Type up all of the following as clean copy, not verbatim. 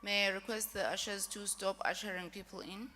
May I request the ushers to stop ushering people in?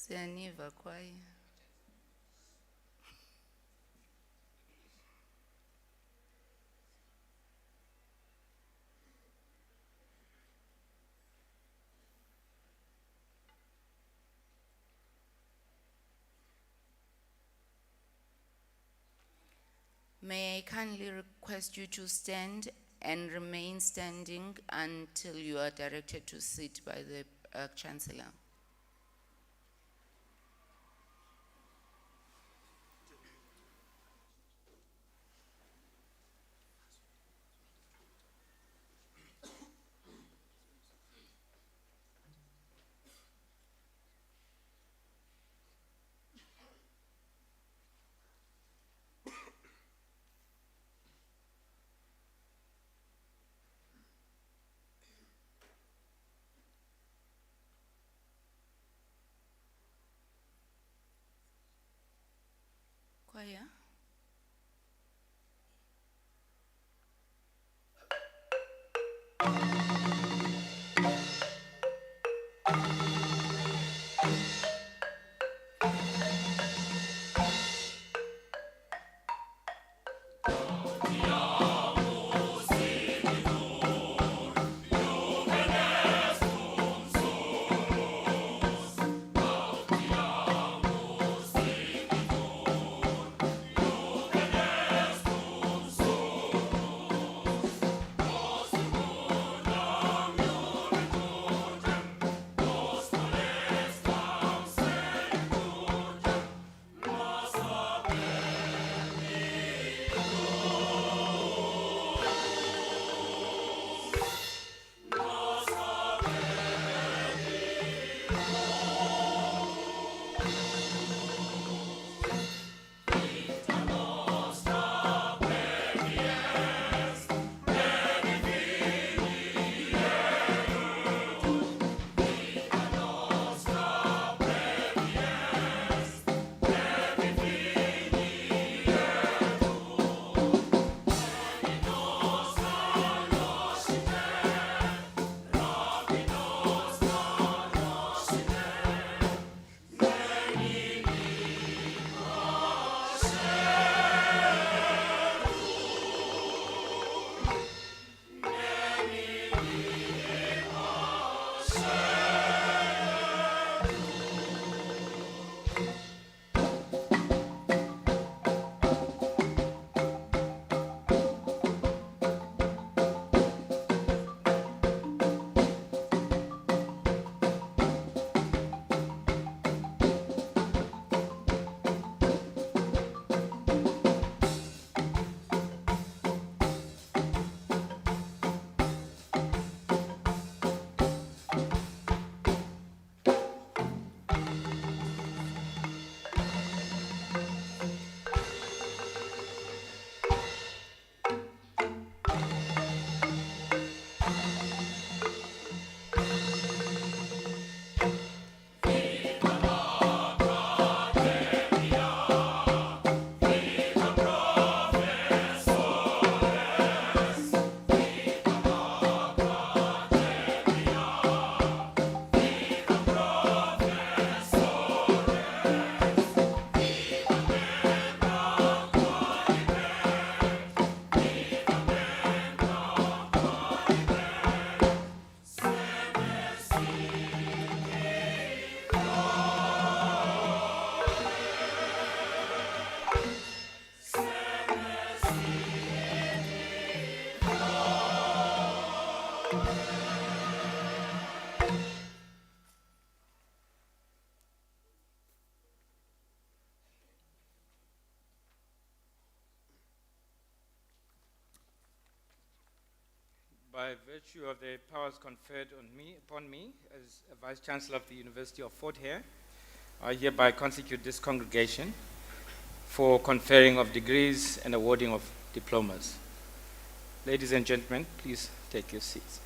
Siyaniva kwaye. May I kindly request you to stand and remain standing until you are directed to sit by the Chancellor. by virtue of the powers conferred upon me as a Vice Chancellor of the University of Fort Hare, I hereby constitute this congregation for conferring of degrees and awarding of diplomas. Ladies and gentlemen, please take your seats.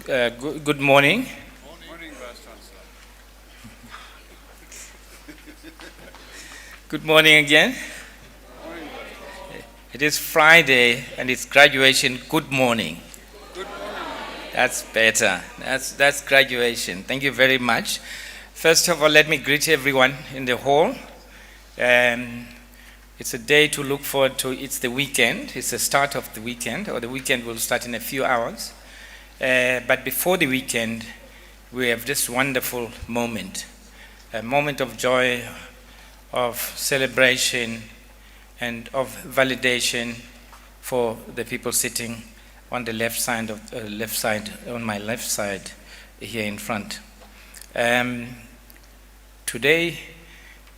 Good morning. Morning, Vice Chancellor. Good morning again. Morning, Vice. It is Friday and it's graduation. Good morning. Good morning. That's better. That's graduation. Thank you very much. First of all, let me greet everyone in the hall. It's a day to look forward to. It's the weekend. It's the start of the weekend, or the weekend will start in a few hours. But before the weekend, we have this wonderful moment, a moment of joy, of celebration, and of validation for the people sitting on the left side, on my left side here in front. Today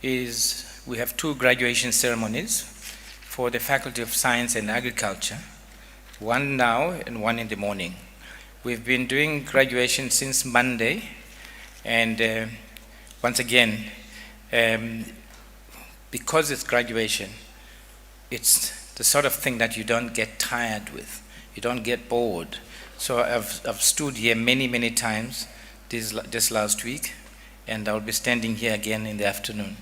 we have two graduation ceremonies for the Faculty of Science and Agriculture, one now and one in the morning. We've been doing graduation since Monday, and once again, because it's graduation, it's the sort of thing that you don't get tired with, you don't get bored. So I've stood here many times this last week, and I'll be standing here again in the afternoon.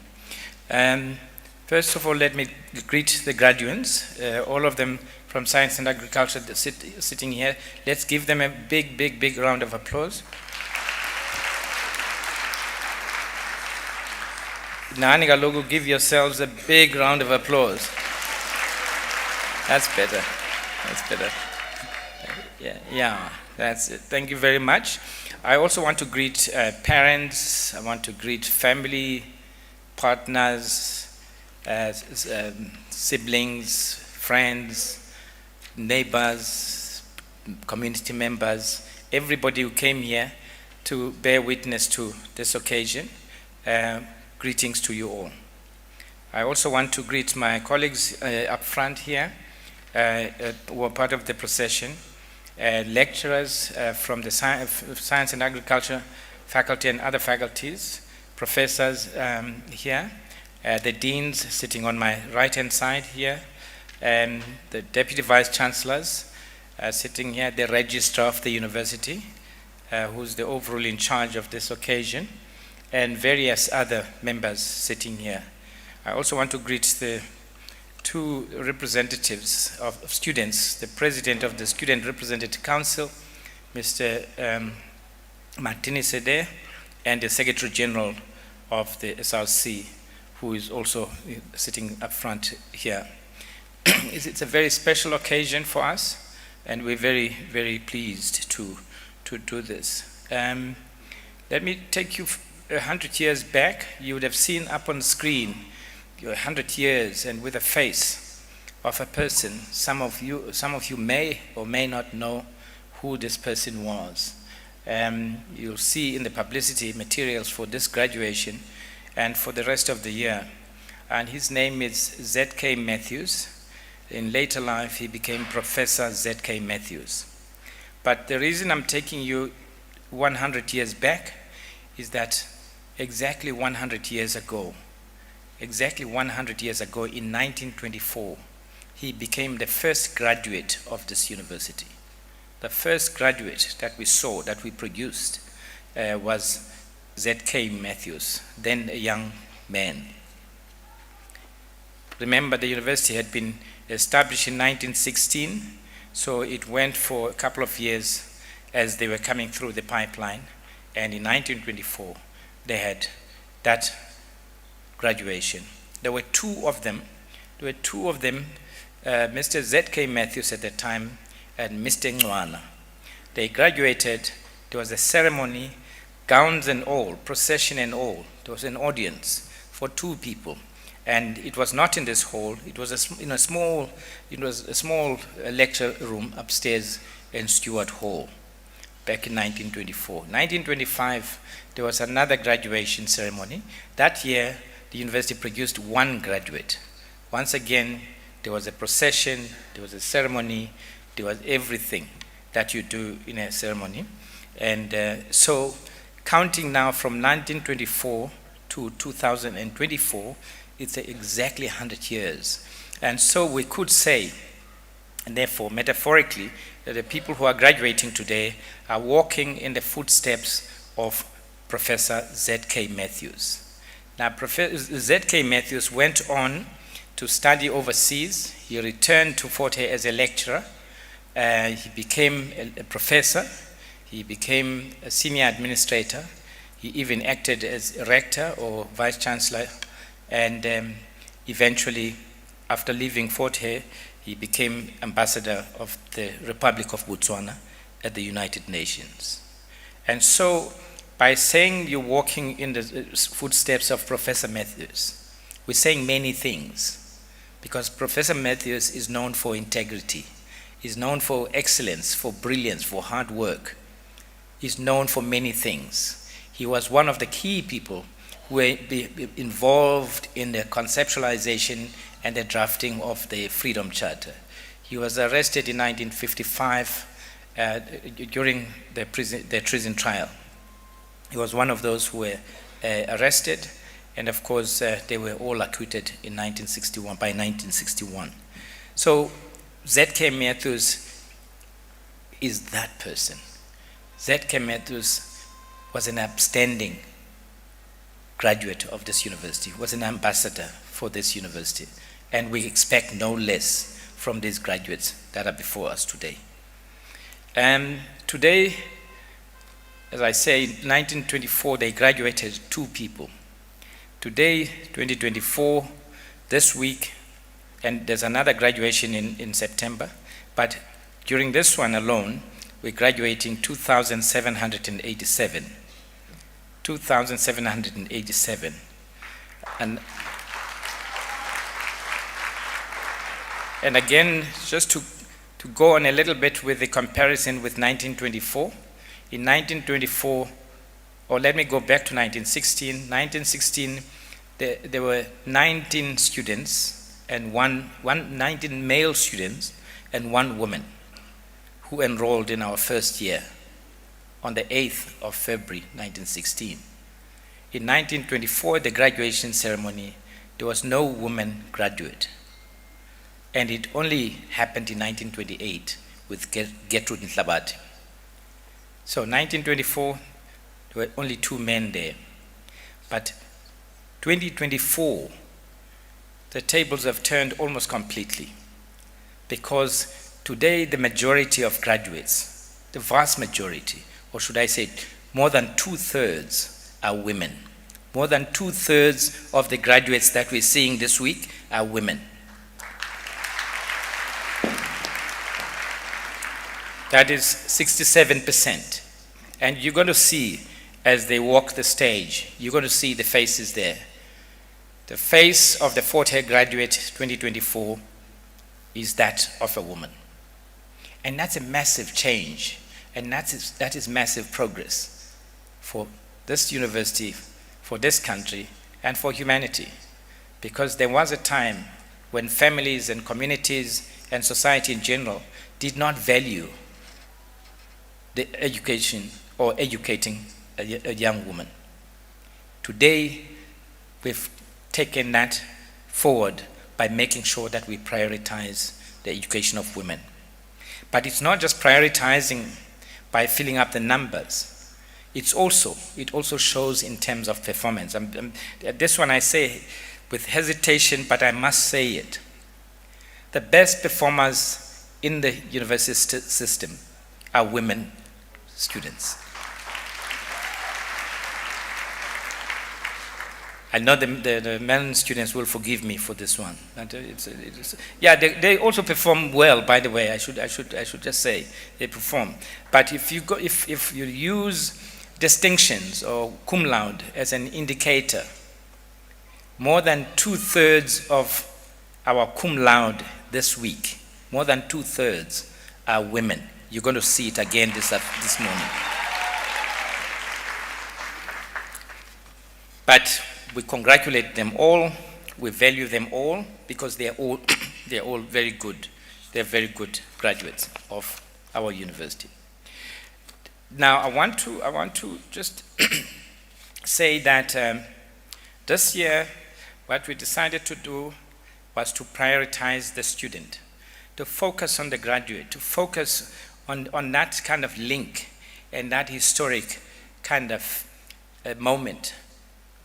First of all, let me greet the graduates, all of them from Science and Agriculture sitting here. Let's give them a big round of applause. Nani Galogu, give yourselves a big round of applause. That's better. Yeah, that's it. Thank you very much. I also want to greet parents. I want to greet family, partners, siblings, friends, neighbors, community members, everybody who came here to bear witness to this occasion. Greetings to you all. I also want to greet my colleagues up front here who are part of the procession, lecturers from the Science and Agriculture faculty and other faculties, professors here, the deans sitting on my right-hand side here, the deputy vice chancellors sitting here, the registrar of the university, who's the overall in charge of this occasion, and various other members sitting here. I also want to greet the two representatives of students, the president of the Student Representative Council, Mr. Martini Sede, and the Secretary General of the SRC, who is also sitting up front here. It's a very special occasion for us, and we're very pleased to do this. Let me take you 100 years back. You would have seen up on screen 100 years, and with a face of a person. Some of you may or may not know who this person was. You'll see in the publicity materials for this graduation and for the rest of the year. And his name is Z.K. Matthews. In later life, he became Professor Z.K. Matthews. But the reason I'm taking you 100 years back is that exactly 100 years ago in 1924, he became the first graduate of this university. The first graduate that we saw, that we produced, was Z.K. Matthews, then a young man. Remember, the university had been established in 1916, so it went for a couple of years as they were coming through the pipeline, and in 1924 they had that graduation. There were two of them, Mr. Z.K. Matthews at the time and Mr. Ngwana. They graduated. There was a ceremony, gowns and all, procession and all. There was an audience for two people. And it was not in this hall. It was a small lecture room upstairs in Stewart Hall. back in 1924. 1925, there was another graduation ceremony. That year, the university produced one graduate. Once again, there was a procession, there was a ceremony, there was everything that you do in a ceremony. And so, counting now from 1924 to 2024, it's exactly 100 years. And so we could say, and therefore, metaphorically, that the people who are graduating today are walking in the footsteps of Professor Z.K. Matthews. Now, Professor Z.K. Matthews went on to study overseas. He returned to Fort Hare as a lecturer. He became a professor. He became a senior administrator. He even acted as a rector or vice chancellor. And eventually, after leaving Fort Hare, he became ambassador of the Republic of Botswana at the United Nations. And so, by saying you're walking in the footsteps of Professor Matthews, we're saying many things, because Professor Matthews is known for integrity. He's known for excellence, for brilliance, for hard work. He's known for many things. He was one of the key people who were involved in the conceptualization and the drafting of the Freedom Charter. He was arrested in 1955 during the treason trial. He was one of those who were arrested, and of course they were all acquitted in 1961, by 1961. So Z.K. Matthews is that person. Z.K. Matthews was an upstanding graduate of this university, was an ambassador for this university, and we expect no less from these graduates that are before us today. Today, as I say, in 1924, they graduated 2 people. Today, 2024, this week, and there's another graduation in September, but during this one alone, we're graduating 2,787. 2,787. And again, just to go on a little bit with the comparison with 1924, in 1924, or let me go back to 1916. 1916, there were 19 students and 19 male students and 1 woman who enrolled in our first year on the 8th of February, 1916. In 1924, the graduation ceremony, there was no woman graduate. And it only happened in 1928 with Gertrude Nhlabati. So 1924, there were only 2 men there. But 2024, the tables have turned almost completely, because today the majority of graduates, the vast majority, or should I say more than 2/3 are women. More than 2/3 of the graduates that we're seeing this week are women. That is 67%. And you're going to see, as they walk the stage, you're going to see the faces there. The face of the Fort Hare graduate 2024 is that of a woman. And that's a massive change. And that is massive progress for this university, for this country, and for humanity. Because there was a time when families and communities and society in general did not value the education or educating a young woman. Today, we've taken that forward by making sure that we prioritize the education of women. But it's not just prioritizing by filling up the numbers. It also shows in terms of performance. This one I say with hesitation, but I must say it. The best performers in the university system are women students. I know the men students will forgive me for this one. They also perform well, by the way. I should just say they perform. But if you use distinctions or cum laude as an indicator, more than 2/3 of our cum laude this week, more than 2/3 are women, you're going to see it again this morning. But we congratulate them all, we value them all, because they're all very good. They're very good graduates of our university. Now, I want to just say that this year, what we decided to do was to prioritize the student, to focus on the graduate, to focus on that kind of link and that historic kind of moment.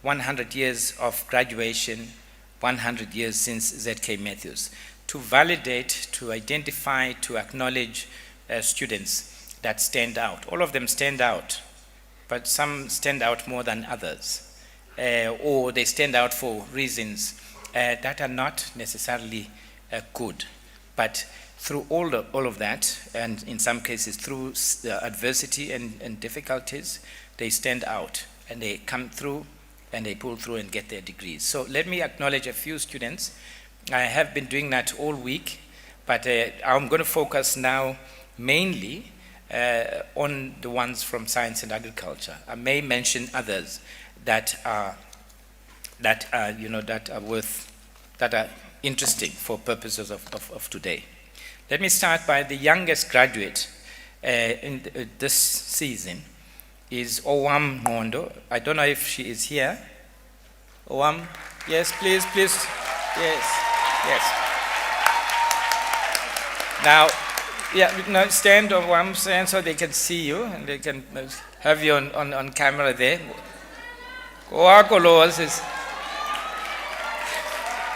100 years of graduation, 100 years since ZK Matthews, to validate, to identify, to acknowledge students that stand out. All of them stand out, but some stand out more than others, or they stand out for reasons that are not necessarily good. But through all of that, and in some cases through adversity and difficulties, they stand out and they come through and they pull through and get their degrees. So let me acknowledge a few students. I have been doing that all week, but I'm going to focus now mainly on the ones from science and agriculture. I may mention others that are interesting for purposes of today. Let me start by the youngest graduate in this season is Owam Mondo. I don't know if she is here. Owam, yes, please, yes. Now, stand Owam, stand so they can see you and they can have you on camera there.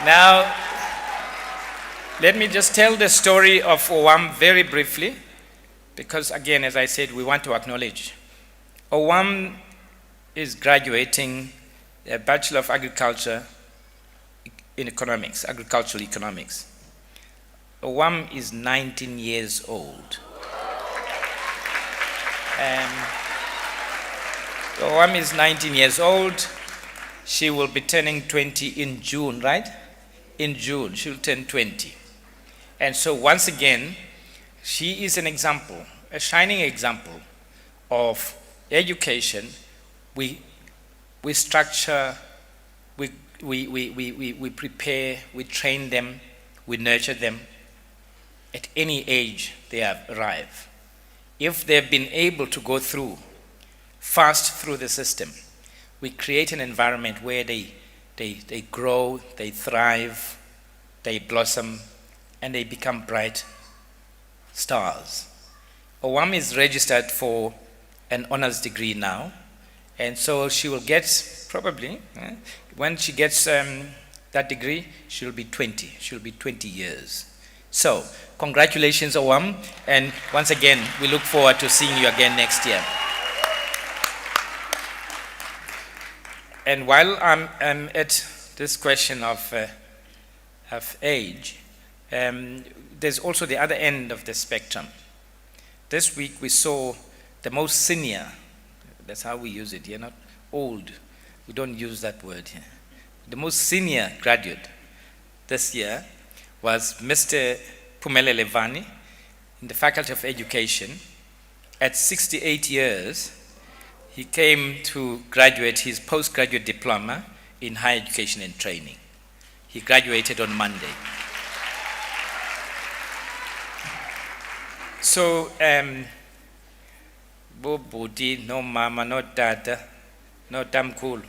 Now, let me just tell the story of Owam very briefly, because again, as I said, we want to acknowledge. Owam is graduating a Bachelor of Agriculture in Economics, Agricultural Economics. Owam is 19 years old. Owam is 19 years old. She will be turning 20 in June, right? In June, she'll turn 20. And so once again, she is an example, a shining example of education. We structure, we prepare, we train them, we nurture them. At any age they have arrived. If they've been able to go fast through the system, we create an environment where they grow, they thrive, they blossom, and they become bright stars. Owam is registered for an honors degree now, and so she will get probably, when she gets that degree, she'll be 20. She'll be 20 years. So, congratulations, Owam, and once again, we look forward to seeing you again next year. And while I'm at this question of age, there's also the other end of the spectrum. This week we saw the most senior, that's how we use it here, not old. We don't use that word here. The most senior graduate this year was Mr. Phumelele Vani in the Faculty of Education. At 68 years, he came to graduate his postgraduate diploma in higher education and training. He graduated on Monday. So, Bo Budi, no mama, no dada, no tamkulu.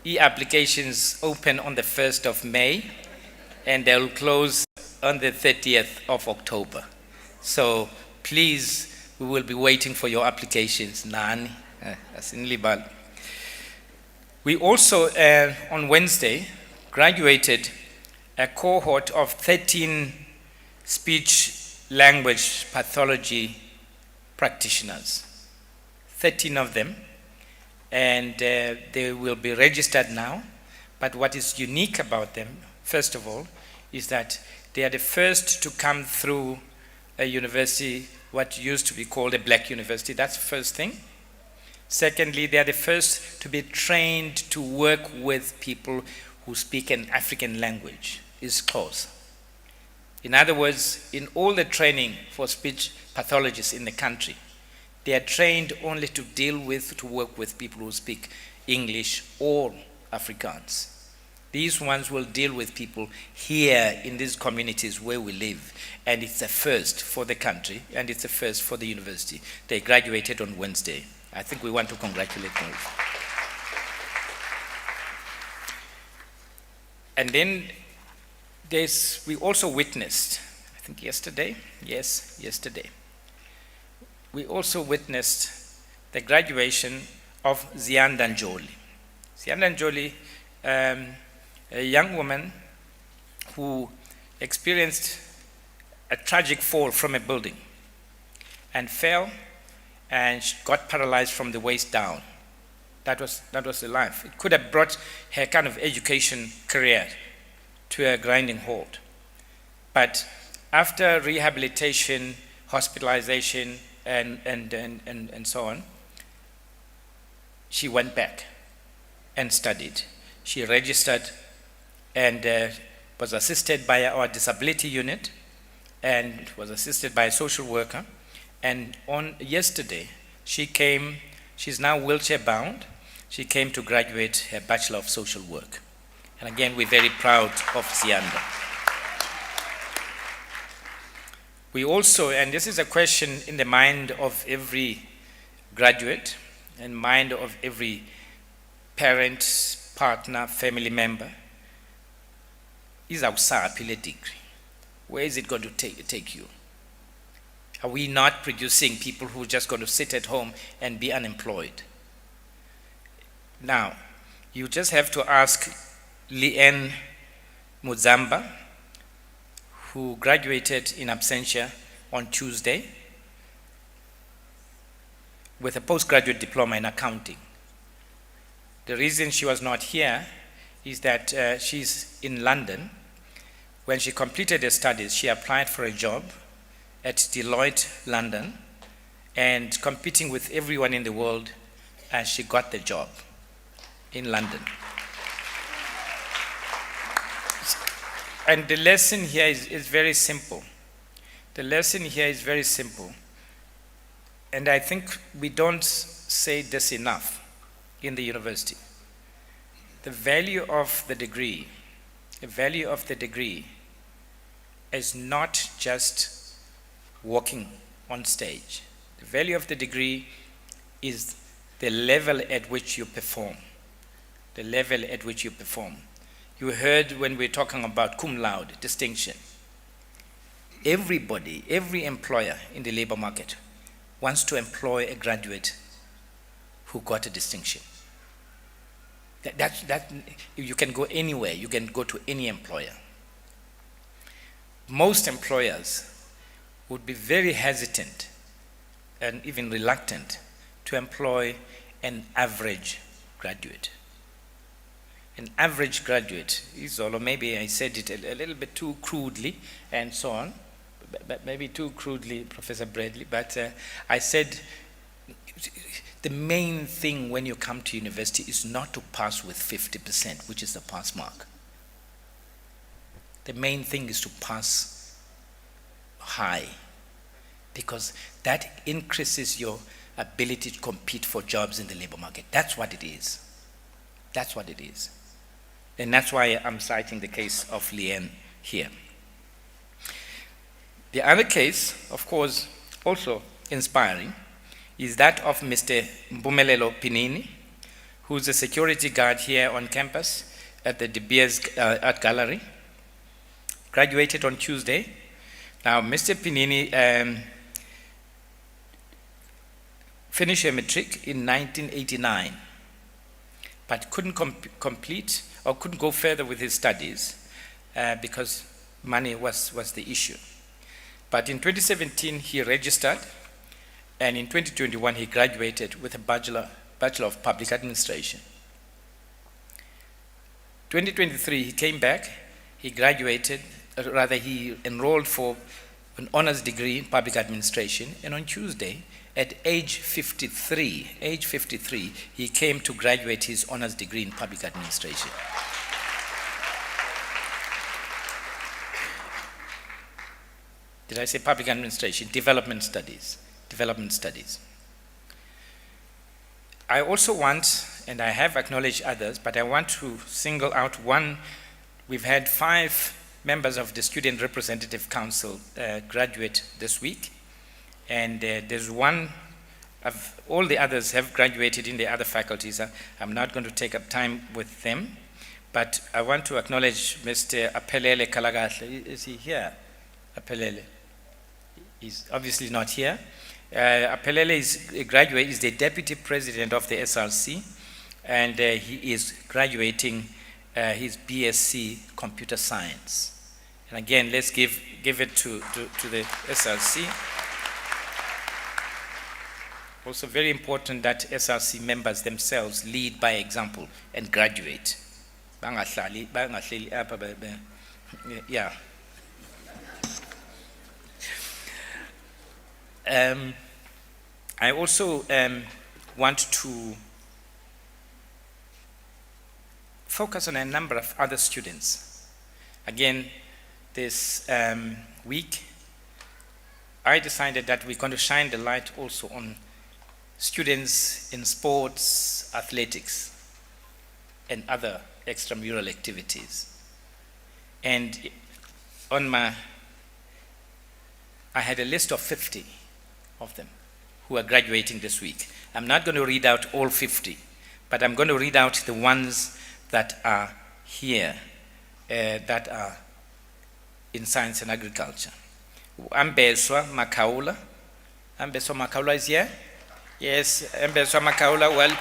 E-applications open on the 1st of May, and they'll close on the 30th of October. So please, we will be waiting for your applications. Nani, asinilibala. We also, on Wednesday, graduated a cohort of 13 speech language pathology practitioners, 13 of them, and they will be registered now. But what is unique about them, first of all, is that they are the first to come through a university, what used to be called a black university. That's the first thing. Secondly, they are the first to be trained to work with people who speak an African language. It's close. In other words, in all the training for speech pathologists in the country, they are trained only to work with people who speak English or Afrikaans. These ones will deal with people here in these communities where we live, and it's a first for the country, and it's a first for the university. They graduated on Wednesday. I think we want to congratulate them. And then we also witnessed, I think yesterday, we also witnessed the graduation of Zianda Njoli. Zianda Njoli, a young woman who experienced a tragic fall from a building and fell and she got paralyzed from the waist down. That was the life. It could have brought her kind of education career to a grinding halt. But after rehabilitation, hospitalization, and so on, she went back and studied. She registered and was assisted by our disability unit and was assisted by a social worker. And on yesterday, she's now wheelchair bound. She came to graduate her Bachelor of Social Work. And again, we're very proud of Zianda. We also, and this is a question in the mind of every graduate and mind of every parent, partner, family member, is our degree. Where is it going to take you? Are we not producing people who are just going to sit at home and be unemployed? Now, you just have to ask Leanne Muzamba, who graduated in absentia on Tuesday with a postgraduate diploma in accounting. The reason she was not here is that she's in London. When she completed her studies, she applied for a job at Deloitte, London, and competing with everyone in the world, and she got the job in London. And the lesson here is very simple. The lesson here is very simple. And I think we don't say this enough in the university. The value of the degree is not just walking on stage. The value of the degree is the level at which you perform. The level at which you perform. You heard when we're talking about cum laude, distinction. Everybody, every employer in the labor market wants to employ a graduate who got a distinction. That you can go anywhere, you can go to any employer. Most employers would be very hesitant and even reluctant to employ an average graduate. An average graduate is, or maybe I said it a little bit too crudely and so on, but maybe too crudely, Professor Bradley, but I said the main thing when you come to university is not to pass with 50%, which is the pass mark. The main thing is to pass high, because that increases your ability to compete for jobs in the labor market. That's what it is. That's what it is. And that's why I'm citing the case of Leanne here. The other case, of course, also inspiring, is that of Mr. Mpumelelo Pinini, who's a security guard here on campus at the De Beers Art Gallery. Graduated on Tuesday. Now, Mr. Pinini finished a matric in 1989, but couldn't complete or couldn't go further with his studies because money was the issue. But in 2017, he registered, and in 2021, he graduated with a Bachelor of Public Administration. 2023, he came back, he graduated, he enrolled for an honors degree in public administration, and on Tuesday, at age 53, he came to graduate his honors degree in public administration. Did I say public administration? Development studies. Development studies. I also want, and I have acknowledged others, but I want to single out one. We've had 5 members of the Student Representative Council graduate this week, and there's one of all the others have graduated in the other faculties. I'm not going to take up time with them, but I want to acknowledge Mr. Apelele Kalagatle. Is he here? Apelele. He's obviously not here. Apelele is a graduate, is the deputy president of the SRC, and he is graduating his BSc Computer Science. And again, let's give it to the SRC. Also very important that SRC members themselves lead by example and graduate. Yeah. I also want to focus on a number of other students. Again, this week, I decided that we're going to shine the light also on students in sports, athletics, and other extramural activities. And I had a list of 50 of them who are graduating this week. I'm not going to read out all 50, but I'm going to read out the ones that are here, that are in science and agriculture. Ambeswa Makaula. Ambeswa Makaula is here? Yes, Ambeswa Makaula. Well,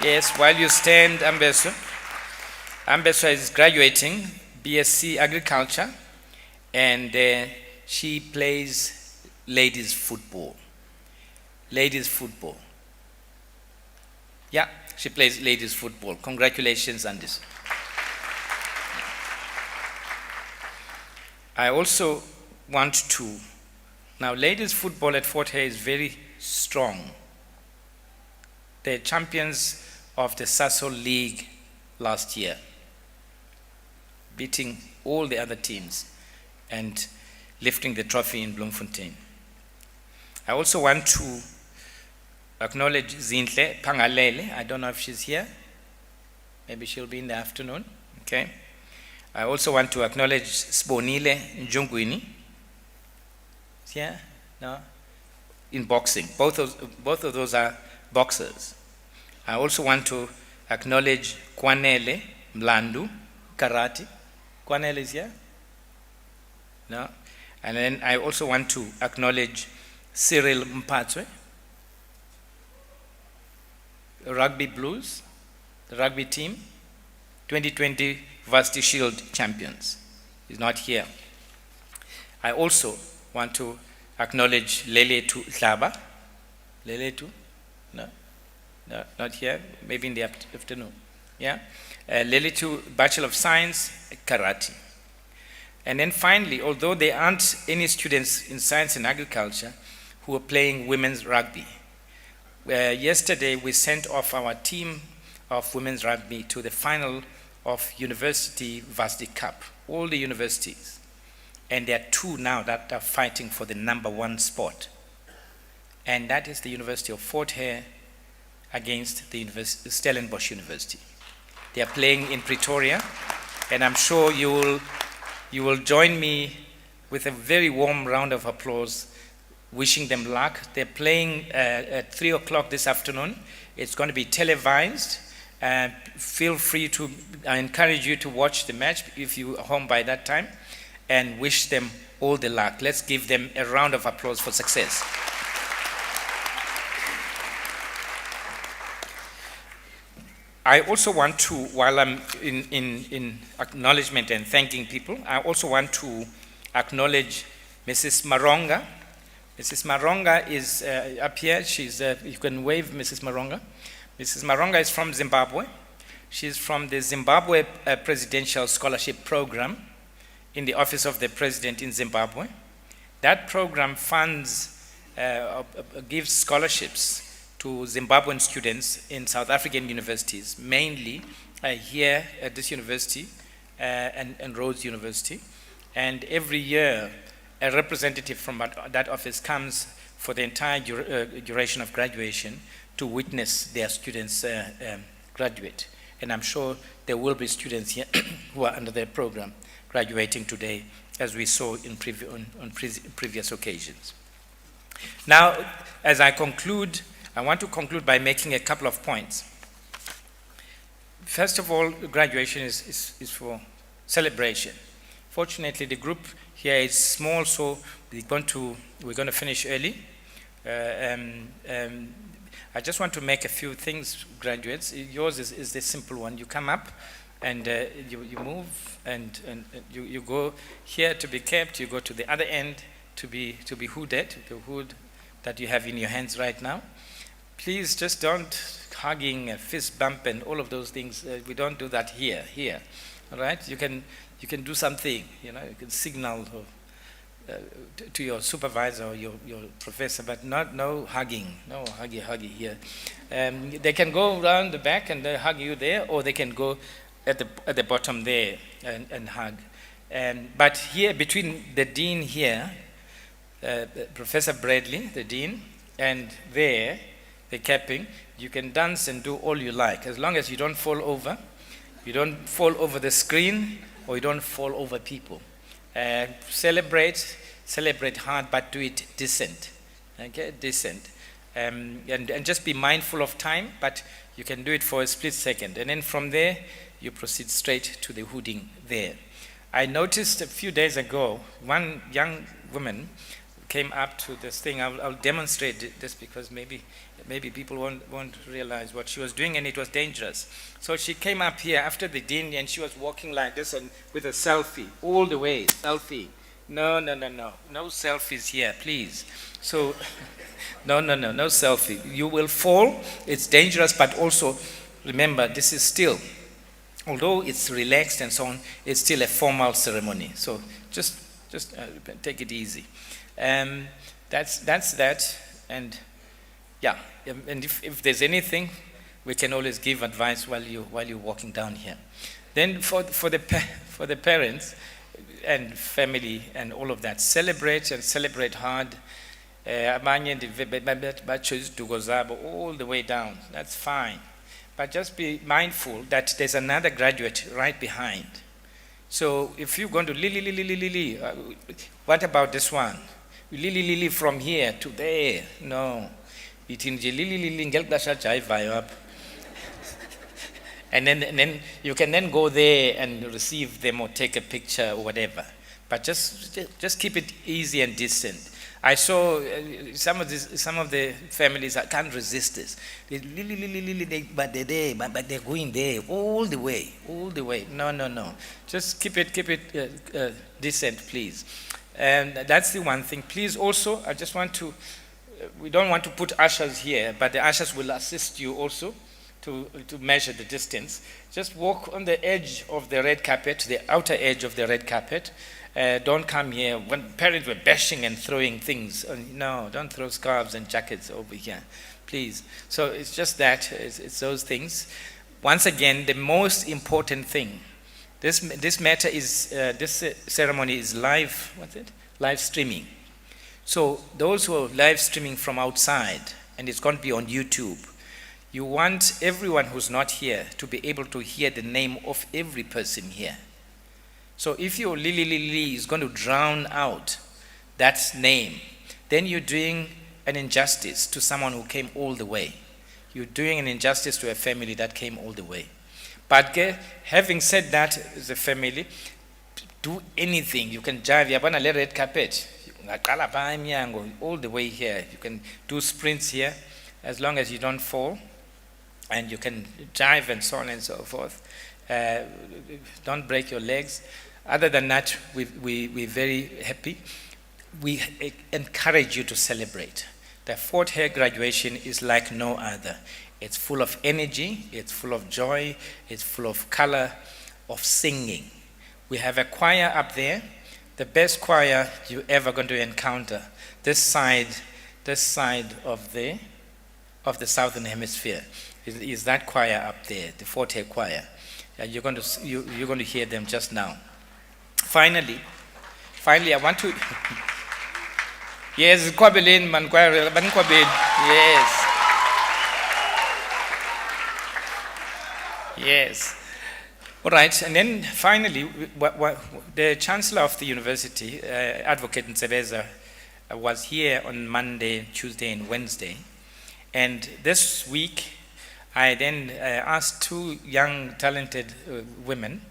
yes, while you stand, Ambeswa. Ambeswa is graduating BSc Agriculture, and she plays ladies football. Ladies football. Yeah, she plays ladies football. Congratulations on this. I also want to, now ladies football at Fort Hare is very strong. They're champions of the Sasol League last year, beating all the other teams and lifting the trophy in Bloemfontein. I also want to acknowledge Zinhle Pangalele. I don't know if she's here. Maybe she'll be in the afternoon. Okay. I also want to acknowledge Sbonile Njungwini. Is here? No? In boxing. Both of those are boxers. I also want to acknowledge Kwanele Mlandu, karate. Kwanele is here? No? And then I also want to acknowledge Cyril Mpatswe, Rugby Blues, the rugby team, 2020 Varsity Shield champions. He's not here. I also want to acknowledge Leletu Hlaba. Leletu? No? No, not here. Maybe in the afternoon. Yeah? Leletu, Bachelor of Science, Karate. And then finally, although there aren't any students in science and agriculture who are playing women's rugby, yesterday we sent off our team of women's rugby to the final of University Varsity Cup, all the universities. And there are 2 now that are fighting for the #1 spot. And that is the University of Fort Hare against the Stellenbosch University. They are playing in Pretoria, and I'm sure you will join me with a very warm round of applause, wishing them luck. They're playing at 3 o'clock this afternoon. It's going to be televised. Feel free to, I encourage you to watch the match if you're home by that time, and wish them all the luck. Let's give them a round of applause for success. I also want to, while I'm in acknowledgement and thanking people, I also want to acknowledge Mrs. Maronga. Mrs. Maronga is up here. She's, you can wave Mrs. Maronga. Mrs. Maronga is from Zimbabwe. She's from the Zimbabwe Presidential Scholarship Program in the Office of the President in Zimbabwe. That program funds, gives scholarships to Zimbabwean students in South African universities, mainly here at this university and Rhodes University. And every year a representative from that office comes for the entire duration of graduation to witness their students graduate. And I'm sure there will be students here who are under their program graduating today, as we saw in previous occasions. Now, as I conclude, I want to conclude by making a couple of points. First of all, graduation is for celebration. Fortunately, the group here is small, so we're going to finish early. I just want to make a few things, graduates. Yours is the simple one. You come up and you move and you go here to be kept. You go to the other end to be hooded, the hood that you have in your hands right now. Please just don't hugging, a fist bump, and all of those things. We don't do that here. All right? You can do something. You can signal to your supervisor or your professor, but no hugging, no huggy here. They can go around the back and they hug you there, or they can go at the bottom there and hug. But here, between the dean here, Professor Bradley, the dean, and there, the capping, you can dance and do all you like, as long as you don't fall over. You don't fall over the screen, or you don't fall over people. Celebrate hard, but do it decent. Okay, decent. And just be mindful of time, but you can do it for a split second. And then from there, you proceed straight to the hooding there. I noticed a few days ago, one young woman came up to this thing. I'll demonstrate this because maybe people won't realize what she was doing, and it was dangerous. So she came up here after the dean, and she was walking like this and with a selfie all the way. Selfie. No selfies here, please. So no selfie. You will fall. It's dangerous, but also remember, this is still, although it's relaxed and so on, it's still a formal ceremony. So just take it easy. That's that. And yeah, and if there's anything, we can always give advice while you're walking down here. Then for the parents and family and all of that, celebrate hard. All the way down. That's fine. But just be mindful that there's another graduate right behind. So if you're going to lili, what about this one? Lili from here to there. No. And then you can then go there and receive them or take a picture or whatever. But just keep it easy and distant. I saw some of the families, I can't resist this. But they're going there all the way. No. Just keep it decent, please. And that's the one thing. Please also, I just want to, we don't want to put ushers here, but the ushers will assist you also to measure the distance. Just walk on the edge of the red carpet, the outer edge of the red carpet. Don't come here. When parents were bashing and throwing things, no, don't throw scarves and jackets over here, please. So it's just that, it's those things. Once again, the most important thing, this matter is, this ceremony is live streaming. So those who are live streaming from outside, and it's going to be on YouTube, you want everyone who's not here to be able to hear the name of every person here. So if your Lili is going to drown out that name, then you're doing an injustice to someone who came all the way. You're doing an injustice to a family that came all the way. But having said that, as a family, do anything. You can jive. You're going to let red carpet. All the way here. You can do sprints here as long as you don't fall. And you can jive and so on and so forth. Don't break your legs. Other than that, we're very happy. We encourage you to celebrate. The fourth year graduation is like no other. It's full of energy, it's full of joy, it's full of color, of singing. We have a choir up there, the best choir you're ever going to encounter. This side of the Southern Hemisphere is that choir up there, the fourth year choir. You're going to hear them just now. Finally, Finally, I want to. Yes, Kwabelin, Mankware, Bankwabel. Yes. Yes. All right, and then finally, the Chancellor of the University, Advocate Nsebeza, was here on Monday, Tuesday, and Wednesday. And this week, I then asked two young, talented women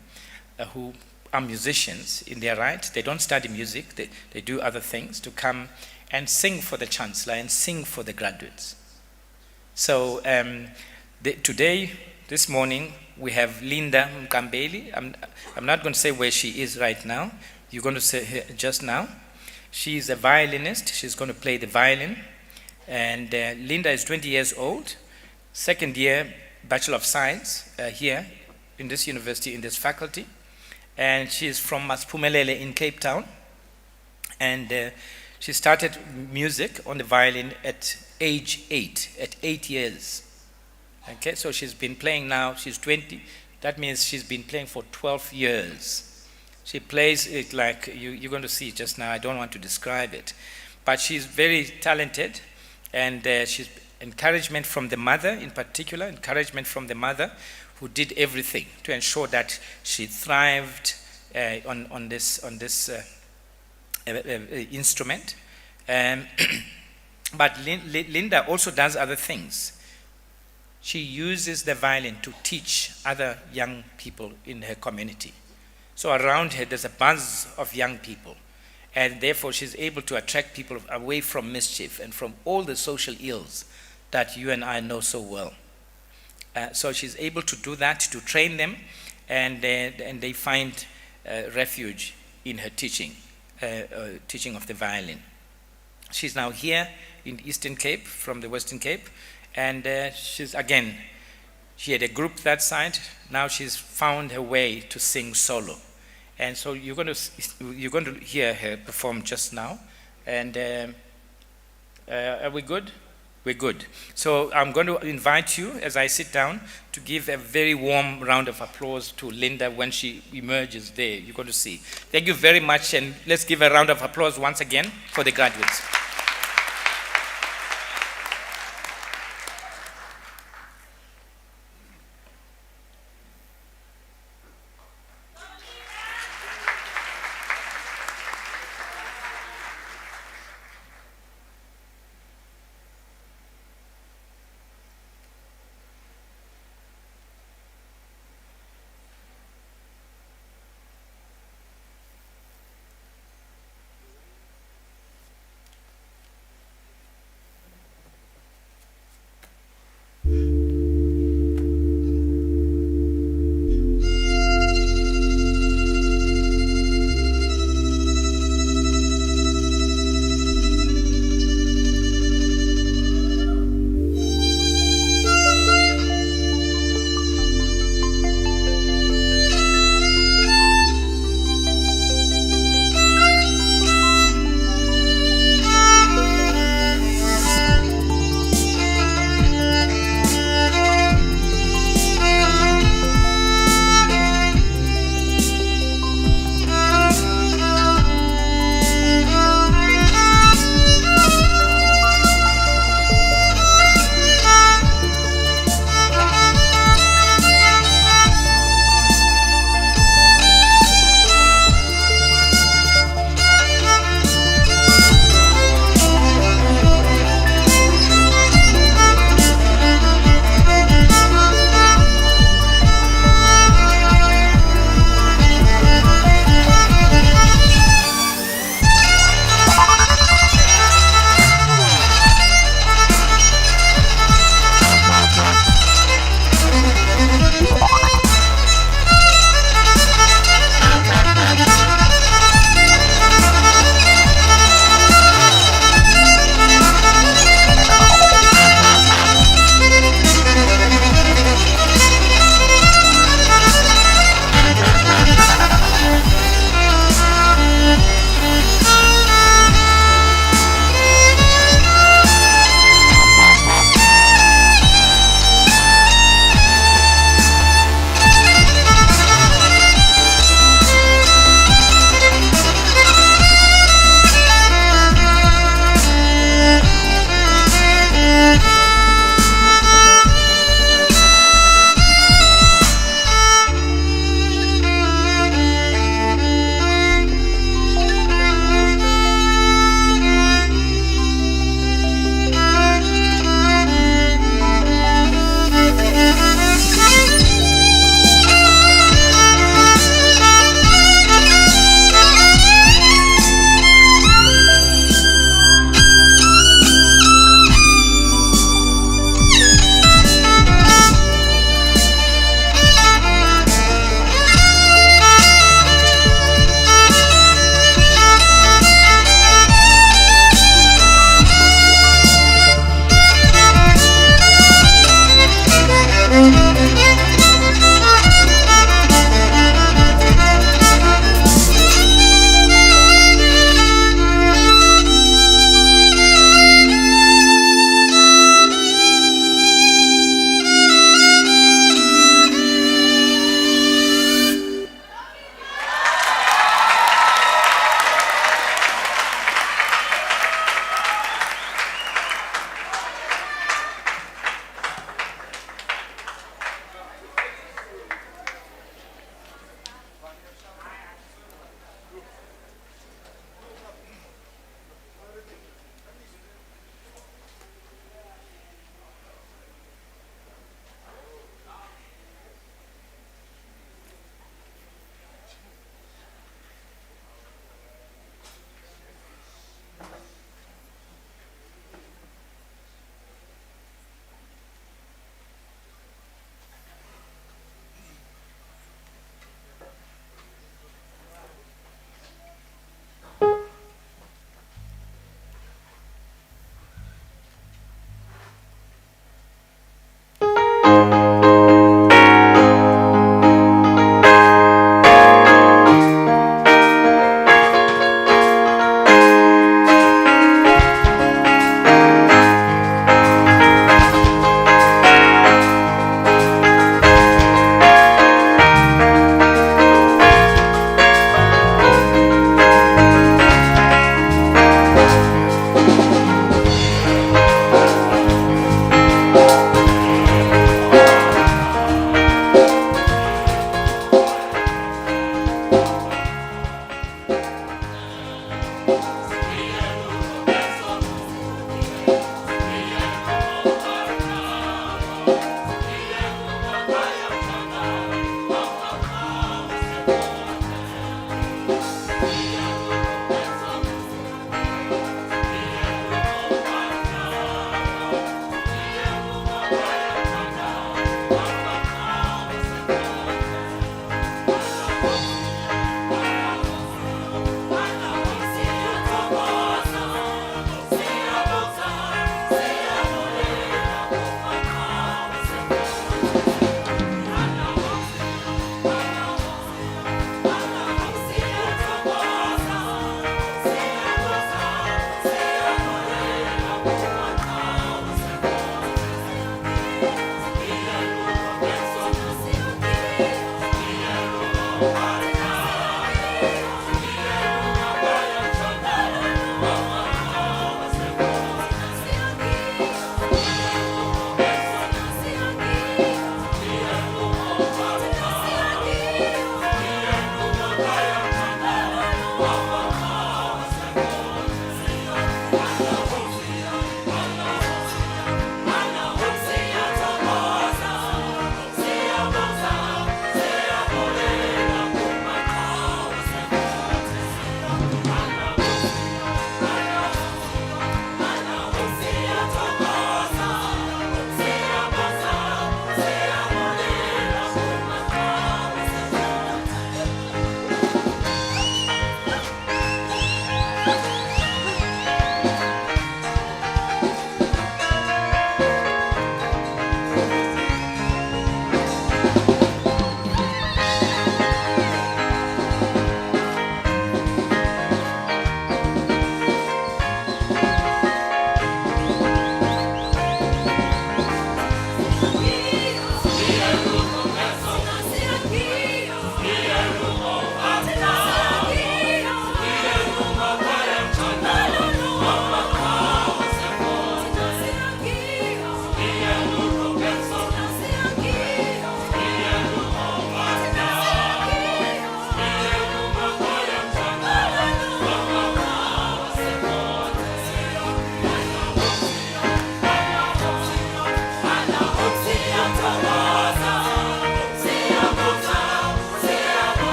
who are musicians in their right. They don't study music, they do other things, to come and sing for the Chancellor and sing for the graduates. So today, this morning, we have Linda Mkambeli. I'm not going to say where she is right now. You're going to say her just now. She's a violinist. She's going to play the violin. And Linda is 20 years old, second year Bachelor of Science here in this university, in this faculty. And she's from Maspumelele in Cape Town. And she started music on the violin at age 8, at 8 years. Okay, so she's been playing now, she's 20, that means she's been playing for 12 years. She plays it like, you're going to see it just now, I don't want to describe it. But she's very talented, and she's encouragement from the mother in particular, encouragement from the mother who did everything to ensure that she thrived on this instrument. But Linda also does other things. She uses the violin to teach other young people in her community. So around her, there's a buzz of young people. And therefore, she's able to attract people away from mischief and from all the social ills that you and I know so well. So she's able to do that, to train them, and they find refuge in her teaching of the violin. She's now here in Eastern Cape, from the Western Cape, and she had a group that side. Now she's found her way to sing solo. And so you're going to hear her perform just now. And are we good? We're good. So I'm going to invite you, as I sit down, to give a very warm round of applause to Linda when she emerges there. You're going to see. Thank you very much, and let's give a round of applause once again for the graduates.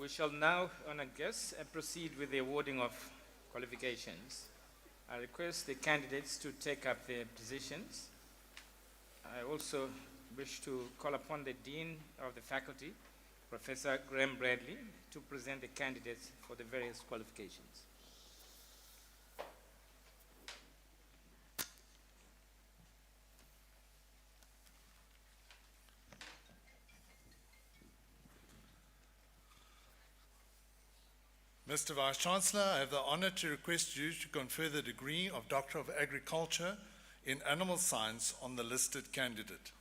We shall now, honored guests, proceed with the awarding of qualifications. I request the candidates to take up their positions. I also wish to call upon the Dean of the Faculty, Professor Graham Bradley, to present the candidates for the various qualifications. Mr. Vice-Chancellor, I have the honor to request you to confer the degree of Doctor of Agriculture in Animal Science on the listed candidate.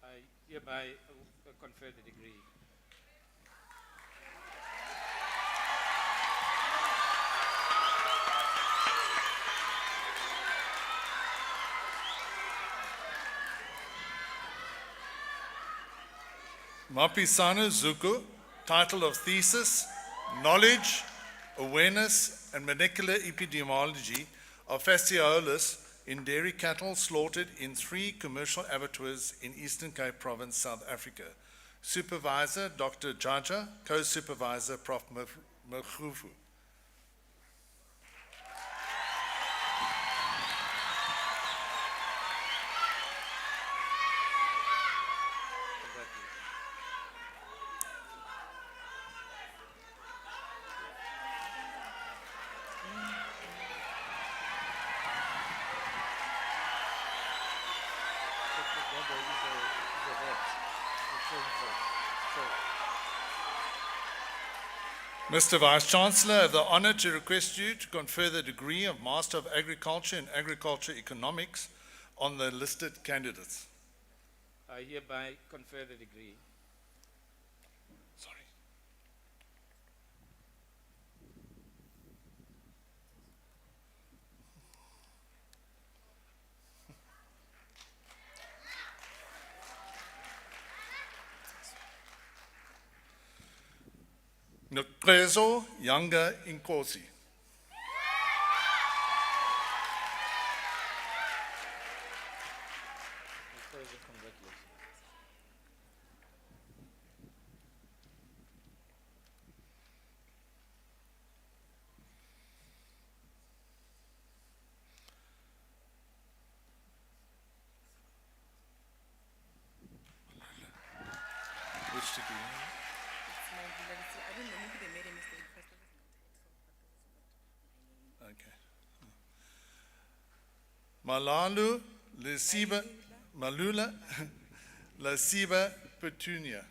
I hereby confer the degree. Mapisano Zuku, title of thesis, Knowledge, Awareness and Molecular Epidemiology of Fasciolis in dairy cattle slaughtered in 3 commercial abattoirs in Eastern Cape Province, South Africa. Supervisor, Dr. Jaja, co-supervisor, Prof. Mkhufu. Mr. Vice-Chancellor, I have the honor to request you to confer the degree of Master of Agriculture in Agriculture Economics on the listed candidates. I hereby confer the degree. Sorry. Nokrezo Yanga Inkosi. Congratulations. Which degree? I don't know, maybe they made a mistake first. Okay. Malalu Lesiba Malula Lesiba Petunia.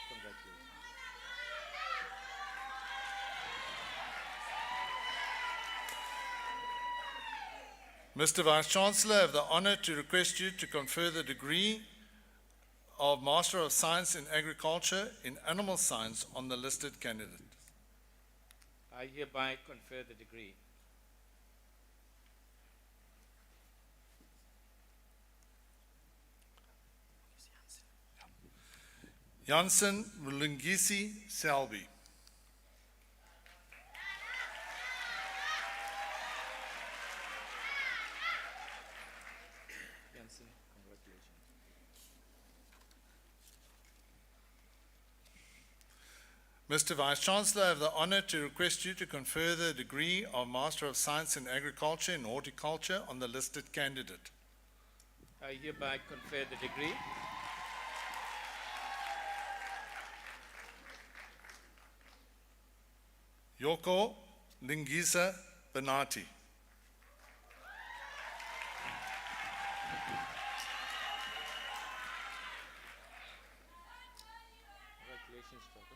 Congratulations. Mr. Vice-Chancellor, I have the honor to request you to confer the degree of Master of Science in Agriculture in Animal Science on the listed candidate. I hereby confer the degree. Janssen Mulungisi Selby. Janssen, congratulations. Mr. Vice-Chancellor, I have the honor to request you to confer the degree of Master of Science in Agriculture and Horticulture on the listed candidate. I hereby confer the degree. Yoko Lingisa Benati. Congratulations, Doctor.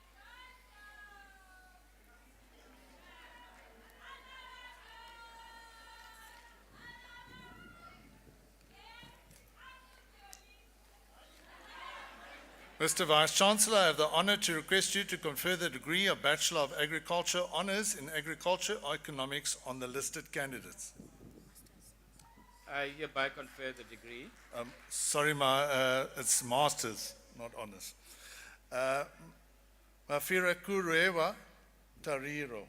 Mr. Vice-Chancellor, I have the honor to request you to confer the degree of Bachelor of Agriculture Honours in Agriculture Economics on the listed candidates. I hereby confer the degree. Sorry, it's Masters, not Honours. Mafira Kurewa Tariro.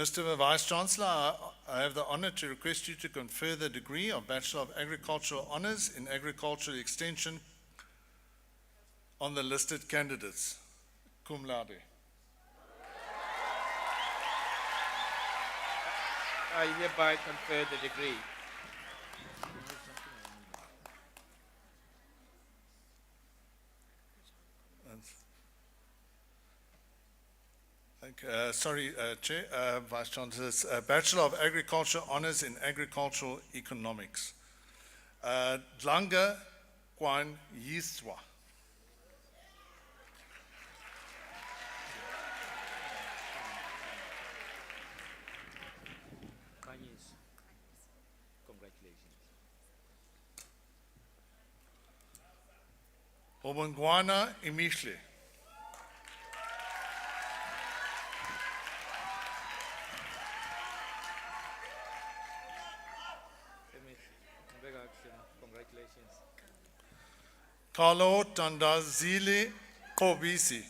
Mr. Vice Chancellor, I have the honor to request you to confer the degree of Bachelor of Agricultural Honours in Agricultural Extension on the listed candidates. Cum laude. I hereby confer the degree. Chair, Vice Chancellor, it's Bachelor of Agriculture Honours in Agricultural Economics. Dlanga Kwan Yiswa. Congratulations. Obongwana Imishle. Congratulations. Carlo Tandazile Kobisa.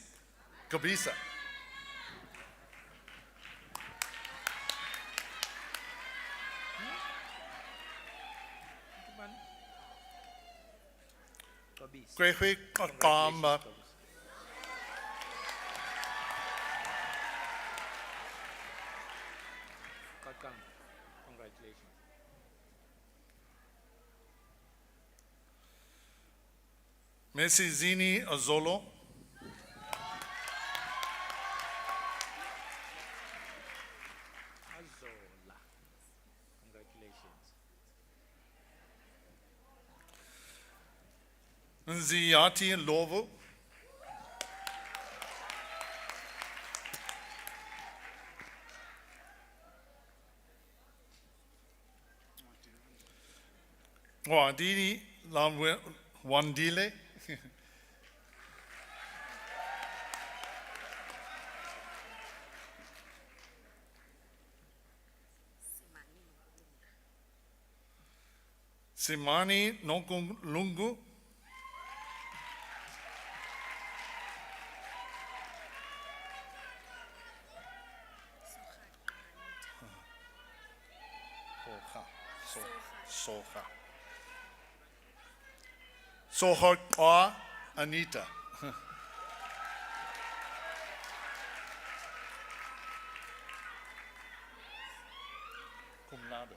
Kwekwe Kamba. Congratulations. Mesizini Azolo. Azola. Congratulations. Nziyati Lovo. Wadini Wandile. Simani Nokulungu. Soha Kwa Anita. Cum laude.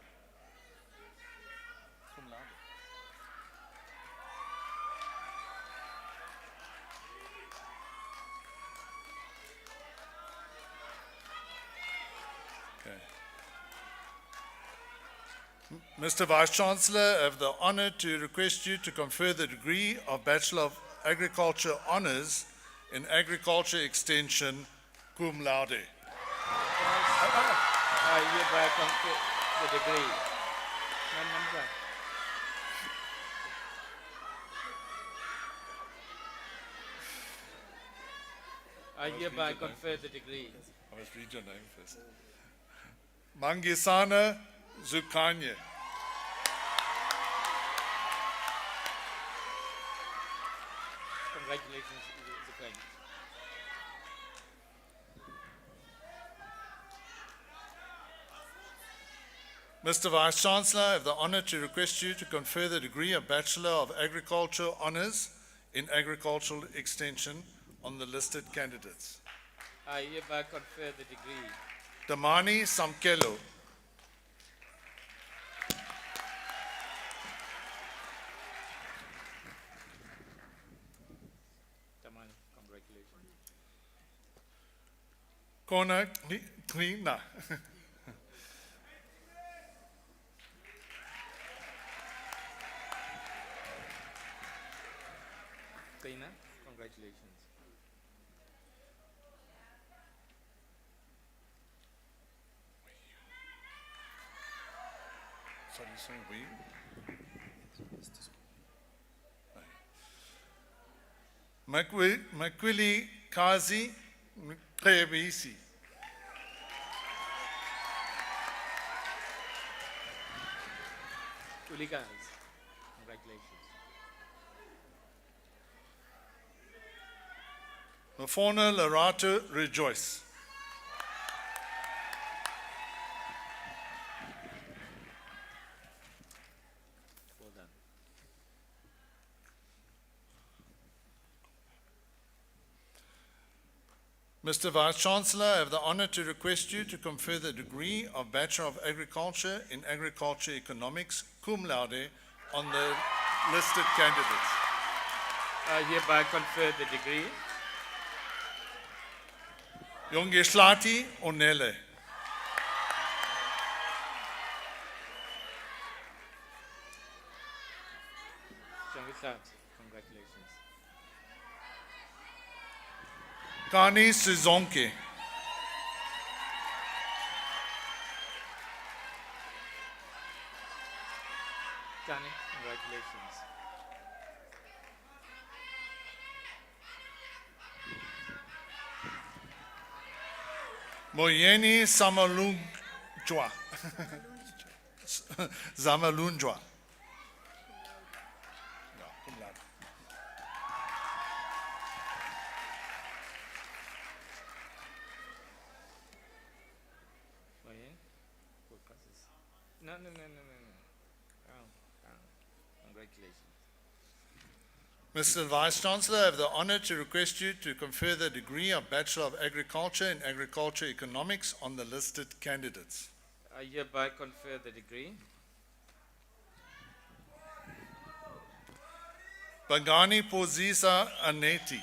Cum laude. Okay. Mr. Vice Chancellor, I have the honor to request you to confer the degree of Bachelor of Agriculture Honours in Agriculture Extension, cum laude. I hereby confer the degree. I hereby confer the degree. I must read your name first. Mangisana Zukanye. Congratulations, Zukain. Mr. Vice Chancellor, I have the honor to request you to confer the degree of Bachelor of Agriculture Honours in Agricultural Extension on the listed candidates. I hereby confer the degree. Damani Samkelo. Taman, congratulations. Kona Klina. Kaina, congratulations. Sorry, we. Makwili Kazi Krebisi. Ulikas, congratulations. Mafona Larato Rejoice. Mr. Vice Chancellor, I have the honor to request you to confer the degree of Bachelor of Agriculture in Agriculture Economics, cum laude, on the listed candidates. I hereby confer the degree. Yongeslati Onele. Congratulations. Kani Sizonke. Johnny, congratulations. Moyeni Samalunjwa. Zamalunjwa. Ja, cum laude. Oh, yeah? No. Congratulations. Mr. Vice Chancellor, I have the honor to request you to confer the degree of Bachelor of Agriculture in Agriculture Economics on the listed candidates. I hereby confer the degree. Bangani Pozisa Aneti.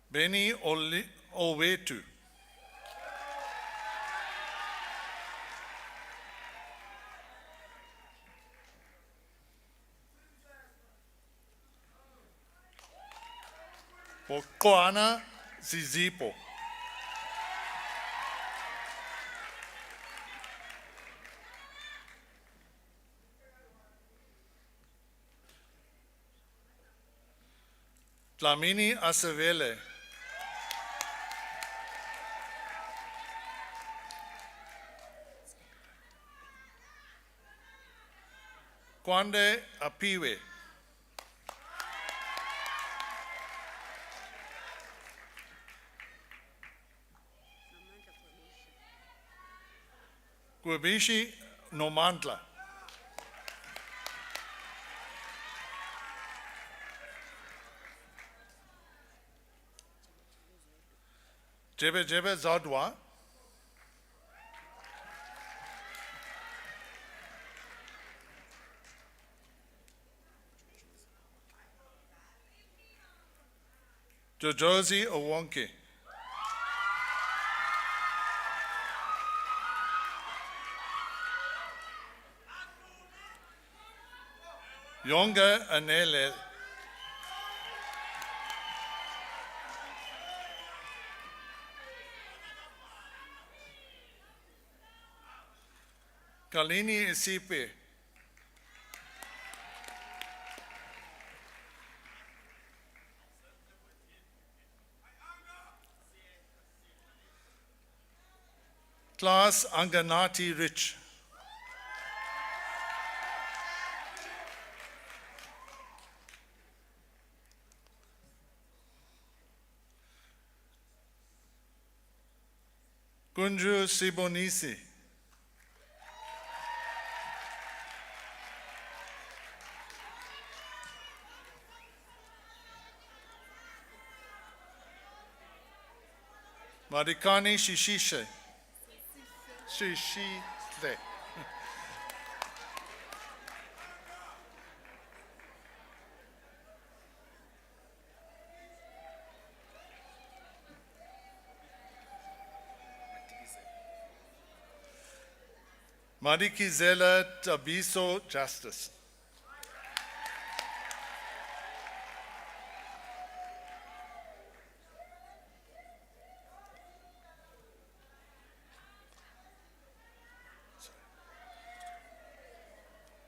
Beni Owetu. Bokoana Zizipo. Dlamini Asevele. Kwande Apiwe. Kubishi Nomantla. Jebe Zadwa. Jojozi Owonke. Yonga Anele. Kalini Isipe. Class Anganati Rich. Kunju Sibonisi. Marikani Shishishe. Shishishe. Madikizela Tabiso Justice.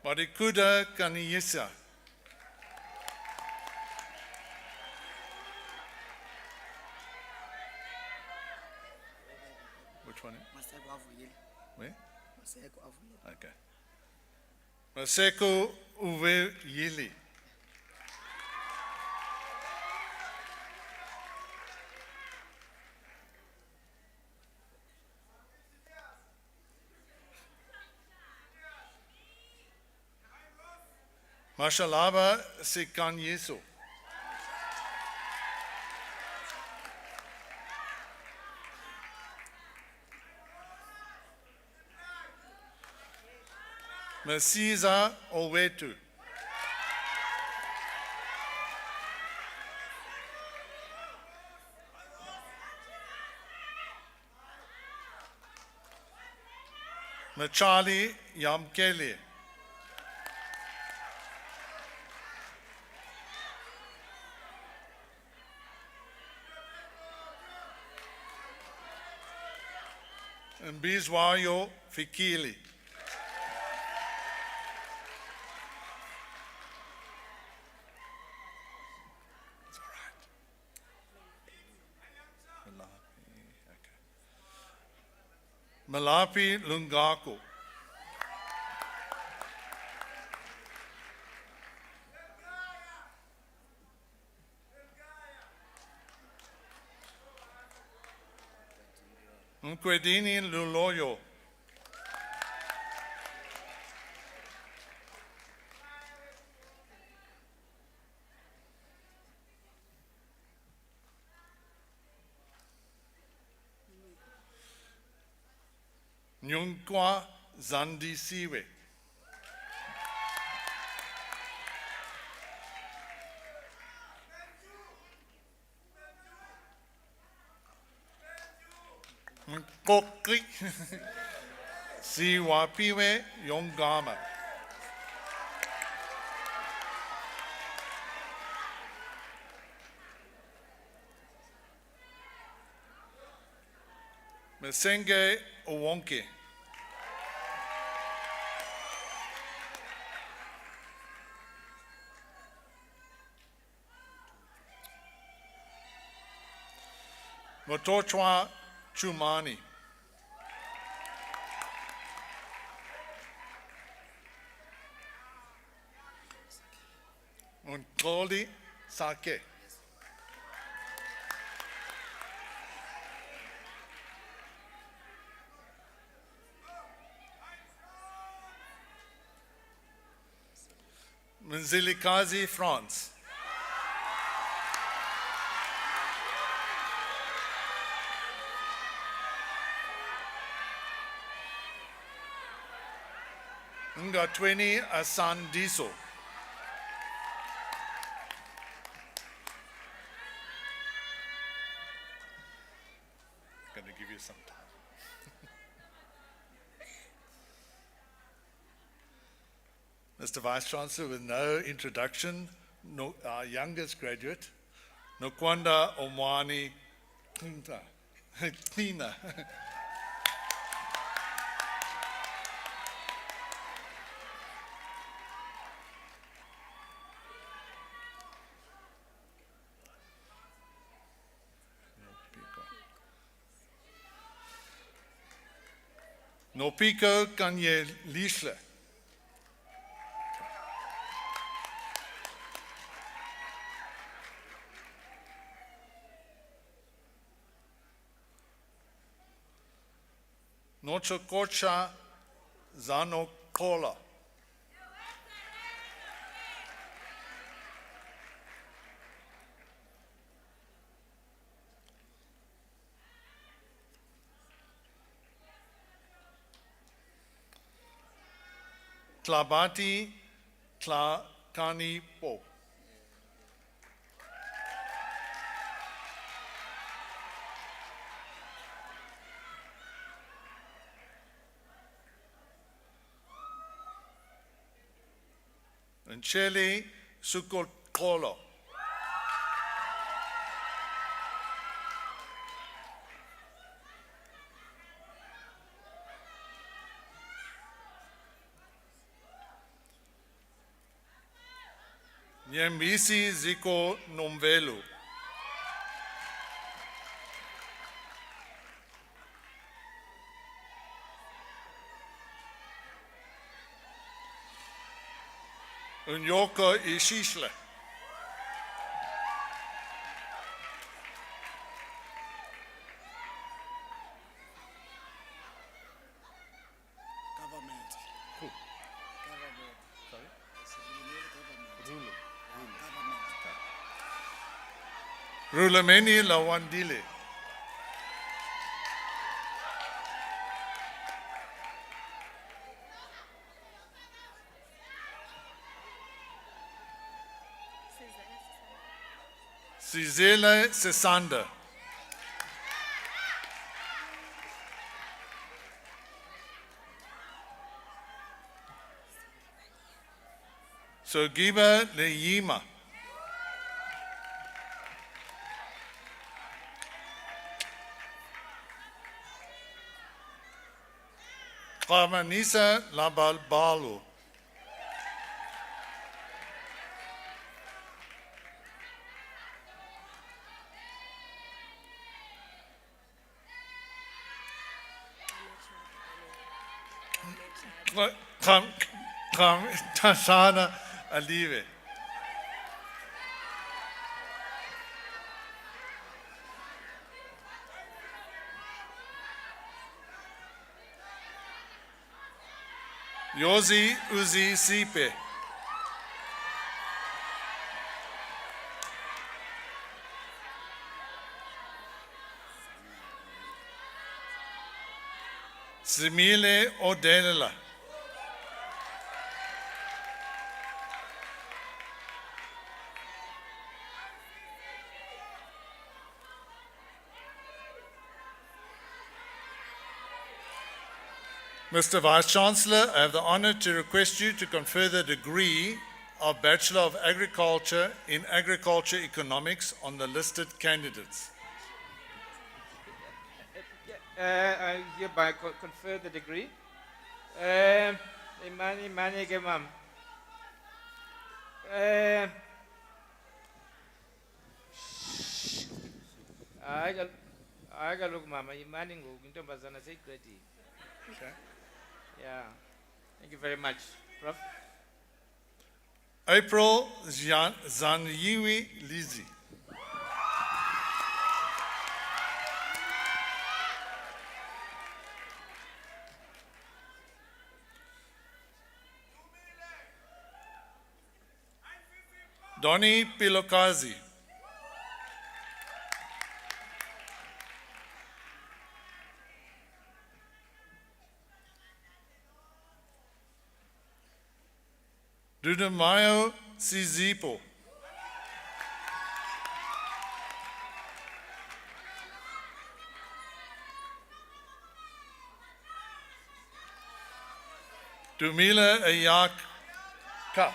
Marikuda Kaniyisa. Which one? Maseko avuyile. Where? Maseko avuyile. Okay. Maseko Uwe Yili. Mashalaba Sikanyeso. Masiza Owetu. Machali Yamkele. And Bizwayo Fikili. It's all right. Malapi, okay. Malapi Lungaku. Nkwedini Luloyo. Nyunkwa Zandisiwe. Nkokri Siwapiwe Yongama. Mesenge Owonke. Motochwa Chumani. Unkoli Sake. Mzilikazi France. Ngatweni Asandiso. Going to give you some time. Mr. Vice Chancellor, with no introduction, no, our youngest graduate, Nokwanda Omwani Tina. Nopiko Kanye Lishle. Nochokocha Zanokola. Tlabati Tlakani Po. And Chele Sukokolo. Nyembisi Ziko Nomvelu. Unyoko Ishishle. Government. Who? Government. Sorry? Ceremonial government. Rulameni Lawandile. Sizele Sesanda. Sogiba Leyima. Qamanisa Labalbalu. Tashana Alive. Yosi Uzi Sipe. Simile Odenela. Mr. Vice-Chancellor, I have the honor to request you to confer the degree of Bachelor of Agriculture in Agriculture Economics on the listed candidates. I hereby confer the degree. Imani Gemam. I got look, Mama. Imani go into Bazana security. Okay. Yeah. Thank you very much, Prof. April Zanyiwi Lizzie. Donnie Pilokazi. Dudamayo Sizipo. Dumila Ayak Ka.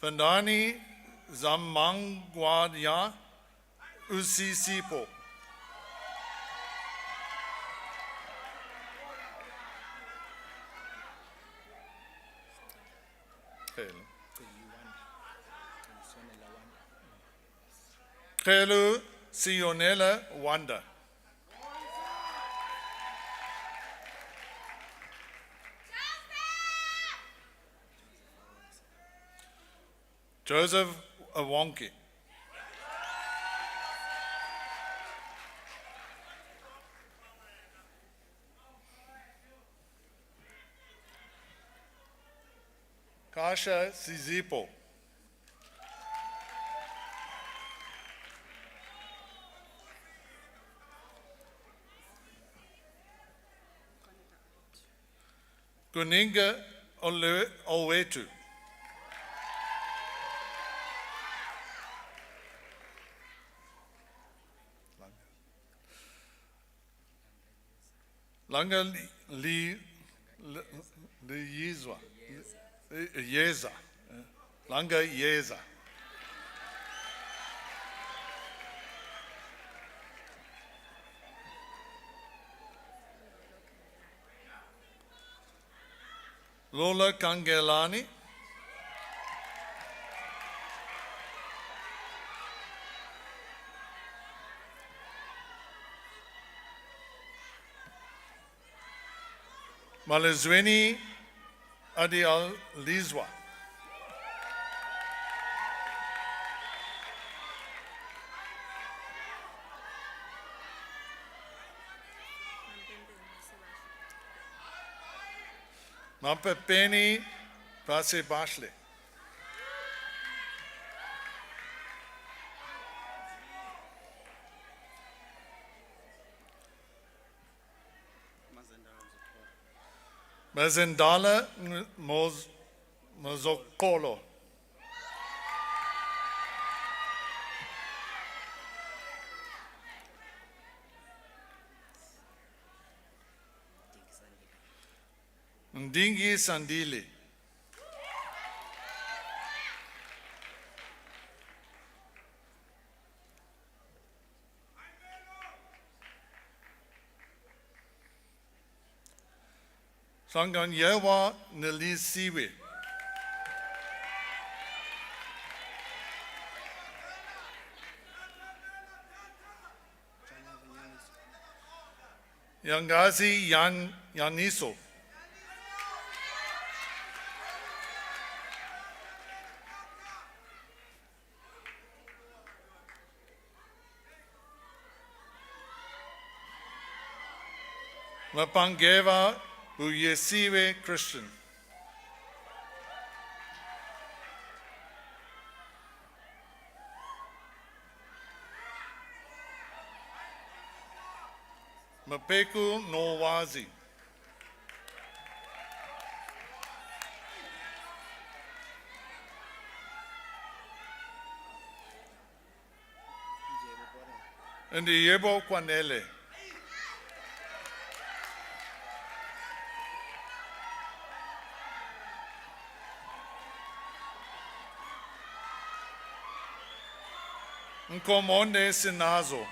Vandani Zamangwadya Usisipo. Kelu Sionela Wanda. Joseph Awonki. Kasha Sizipo. Kuninga Owetu. Langa Yezwa. Yeza. Langa Yeza. Lola Kangelani. Malezweni Adial Lizwa. Mapapeni Pase Bashle. Mazendala Mozokolo. Ndingi Sandili. Sangan Yewa Nilisiwe. Yangazi Yaniso. Mapangeva Uyesiwe Christian. Mapeku Nowazi. And the Yebo Kwanele. Nkomonde Sinazo.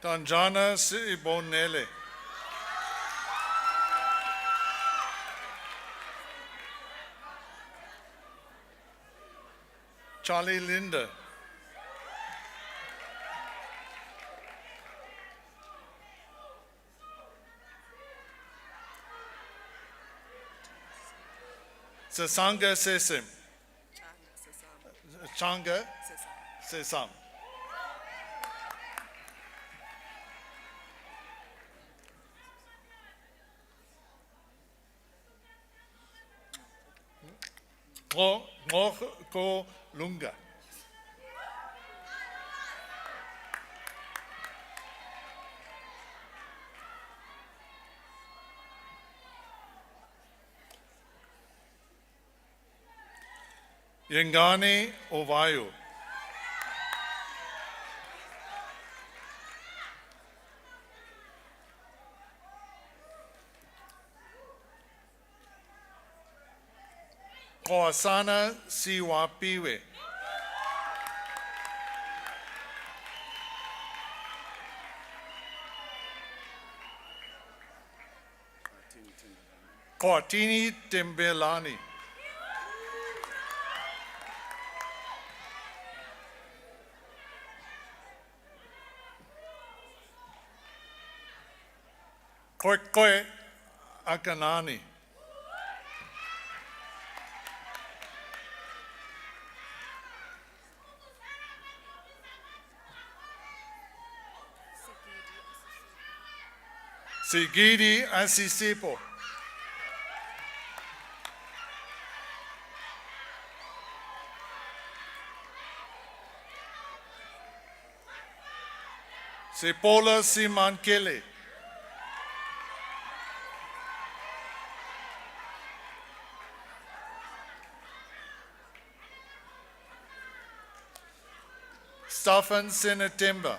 Tanjana Sibonele. Charlie Linda. Sasanga Sesam. Changa Sesam. Ko Lunga. Yengani Ovayo. Koasana Siwapiwe. Koatini Tembelani. Koe Akanani. Sigidi Asisipo. Sepola Simankele. Stefan Senatemba.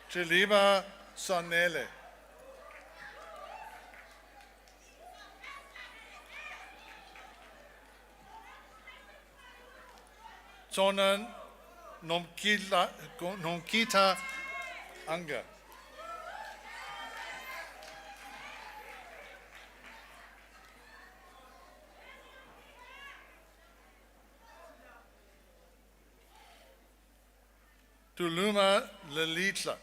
Chiliba Sonele. Sonan Nomkita Anga. Tuluma Lalitla.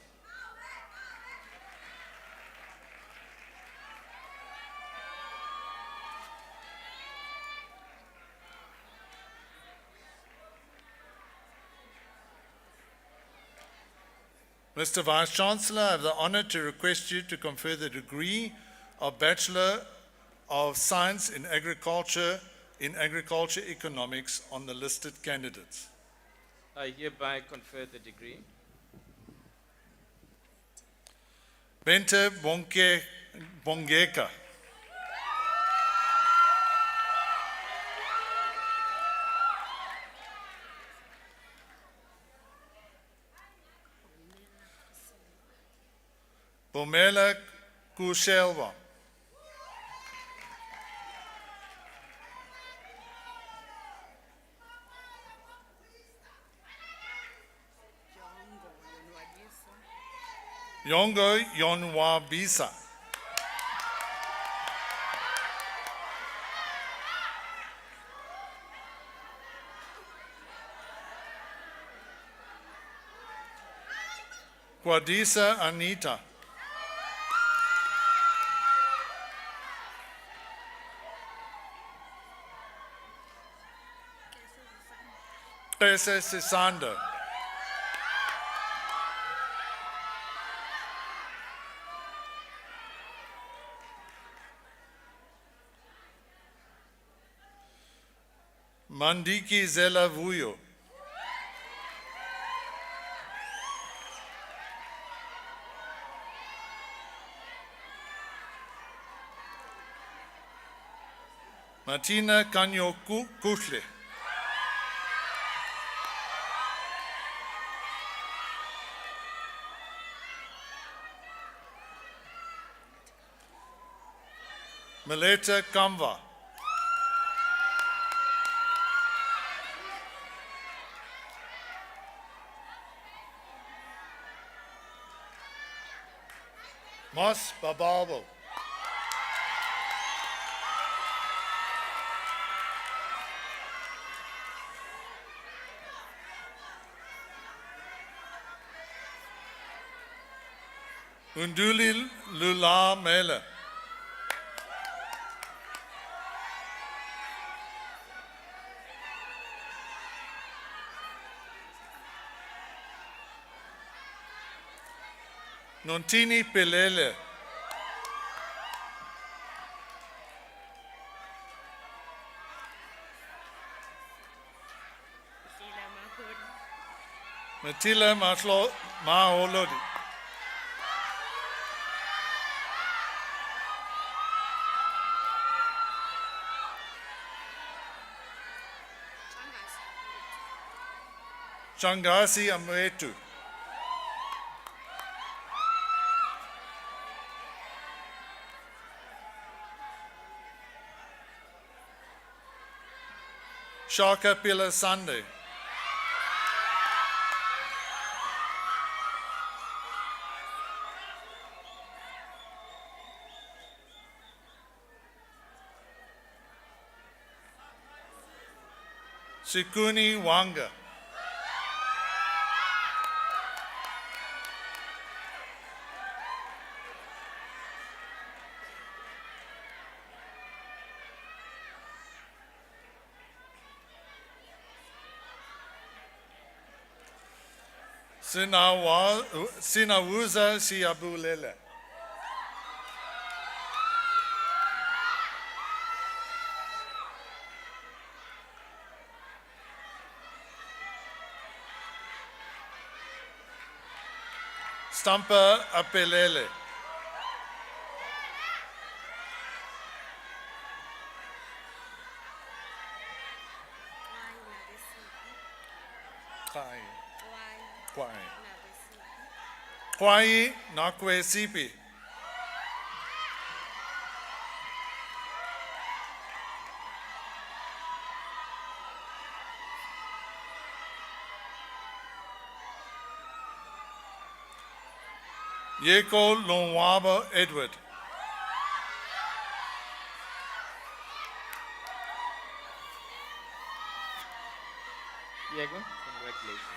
Mr. Vice Chancellor, I have the honor to request you to confer the degree of Bachelor of Science in Agriculture Economics on the listed candidates. I hereby confer the degree. Bente Bongeka. Bomela Kushelwa. Jongo, Yonwadisa. Yongo Yonwabisa. Kwadisa Anita. Pese Sisanda. Mandiki Zela Vuyo. Martina Kanyo Kuhle. Meleta Kamva. Mos Bababo. Unduli Lula Mele. Nontini Pelele. Sheila Mahodi. Matila Maholodi. Changasi Amwetu. Shaka Pila Sunday. Sikuni Wanga. Sinawuza Siabulele. Stampa Apelele. Kai. Kwai. Kwai Nakwe Sipi. Yeko Lonwaba Edward. Diego, congratulations.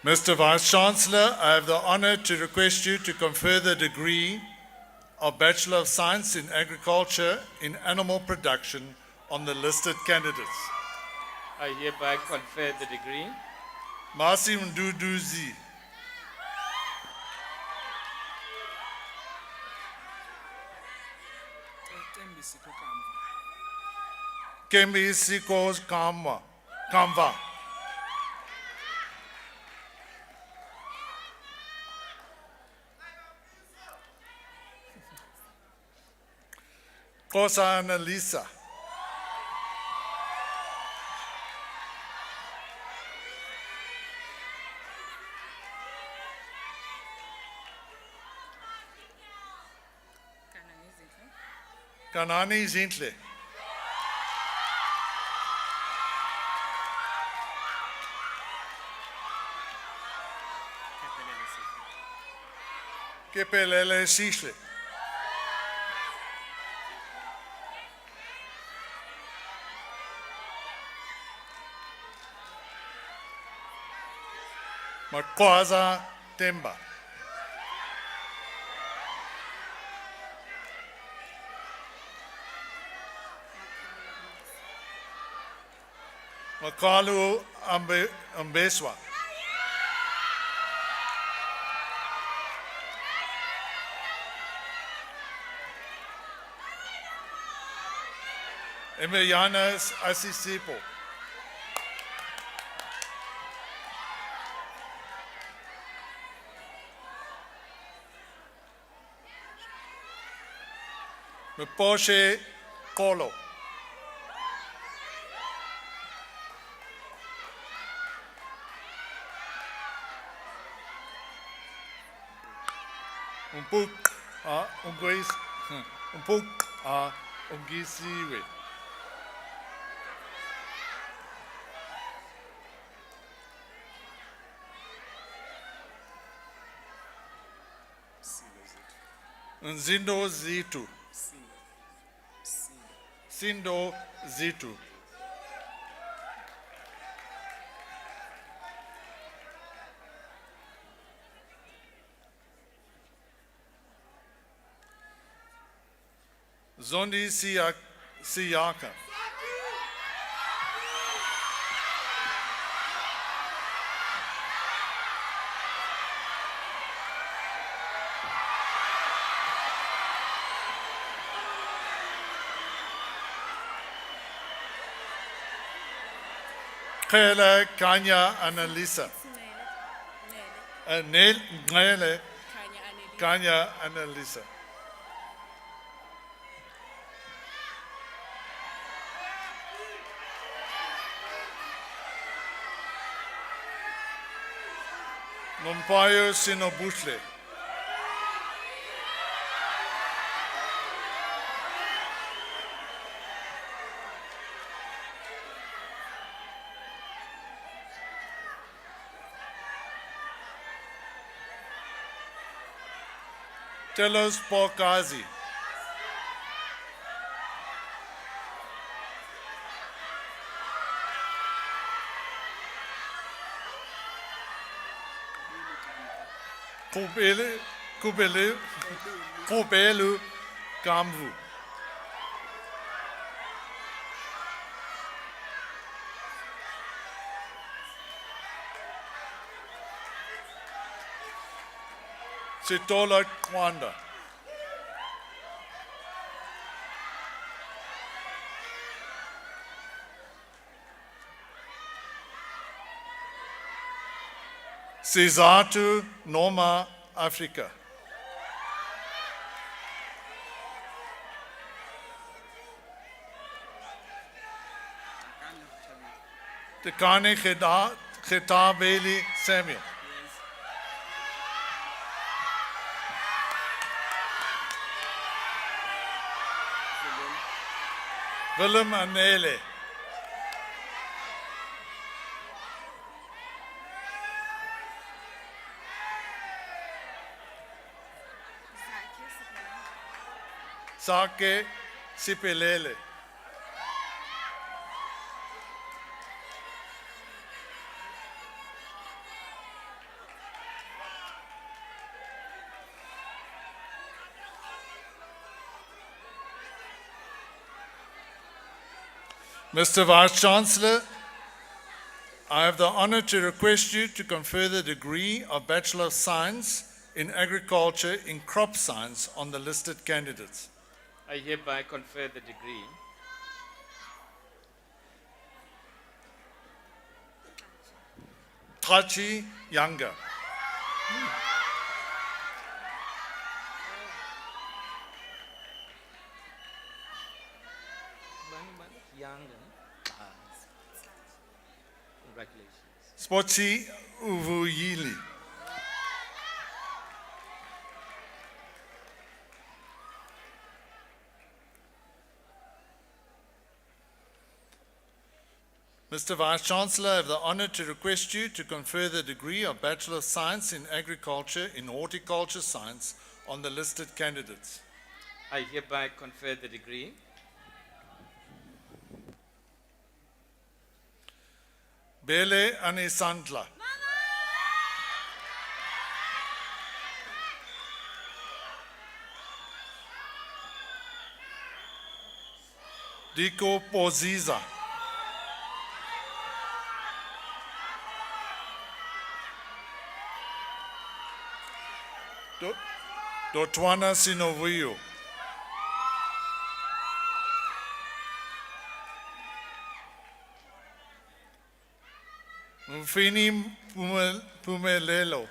Mr. Vice Chancellor, I have the honor to request you to confer the degree of Bachelor of Science in Agriculture in Animal Production on the listed candidates. I hereby confer the degree. Masi Mduduzi. Kembi Sikos Kamva. Kosa Annalisa. Kanani Zintle. Kepelele Sishle. Makwaza Temba. Makalu Ambeswa. Emiliana Asisipo. Meposhe Kolo. Umpuk Ungwis Umpuk Ungisiwe. Nzindo Zitu. Sindo Zitu. Zondi Siyaka. Kele Kanya Annalisa. Nel Ngele Kanya Annalisa. Nompayo Sinobusle. Telos Pokazi. Kubelu Kamvu. Sitola Kwanda. Sizatu Noma Africa. Tekane Khitabeli Samuel. Willem Anele. Sake Sipelele. Mr. Vice Chancellor, I have the honor to request you to confer the degree of Bachelor of Science in Agriculture in Crop Science on the listed candidates. I hereby confer the degree. Tachi Yanga. Young. Congratulations. Spotsi Uvuyili. Mr. Vice Chancellor, I have the honor to request you to confer the degree of Bachelor of Science in Agriculture in Horticulture Science on the listed candidates. I hereby confer the degree. Bele Anisandla. Diko Poziza. Dotwana Sinovuyo. Mufini Pumelelo.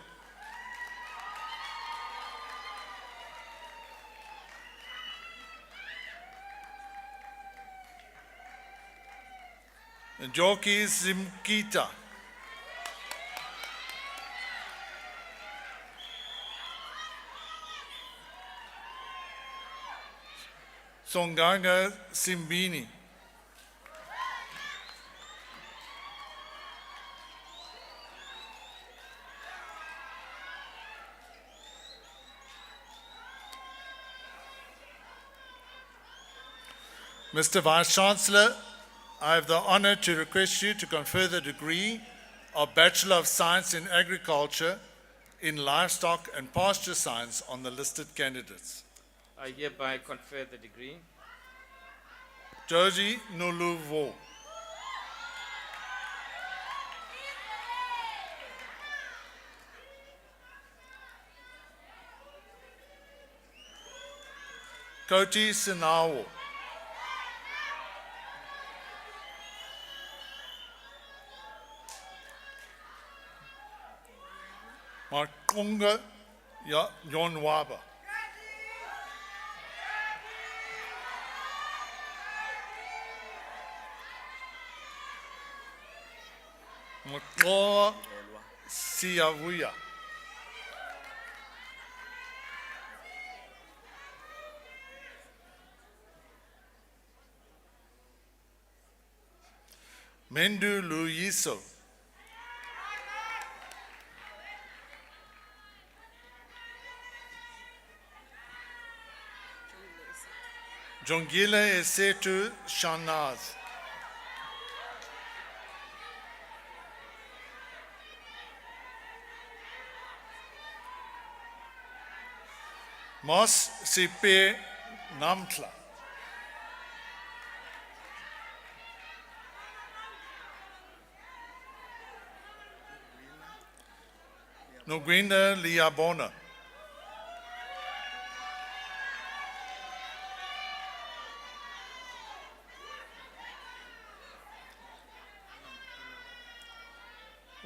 Joki Simkita. Songanga Simbini. Mr. Vice Chancellor, I have the honor to request you to confer the degree of Bachelor of Science in Agriculture in Livestock and Pasture Science on the listed candidates. I hereby confer the degree. Joji Nuluvo. Koti Sinawo. Makonga Yonwaba. Makoa Siavuya. Mendu Luiso. Jongile Esetu Shanaz. Mos Sipe Namtla. Nogwina Liabona.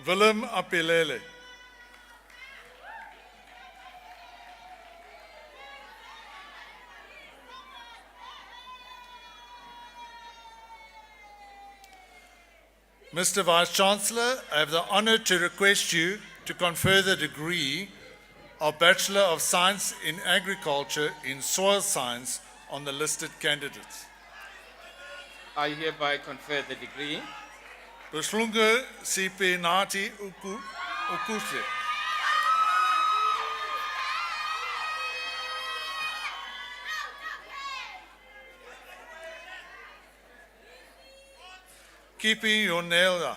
Willem Apelele. Mr. Vice Chancellor, I have the honor to request you to confer the degree of Bachelor of Science in Agriculture in Soil Science on the listed candidates. I hereby confer the degree. Beslunga Sipe Nati Ukuse. Kipi Yonela.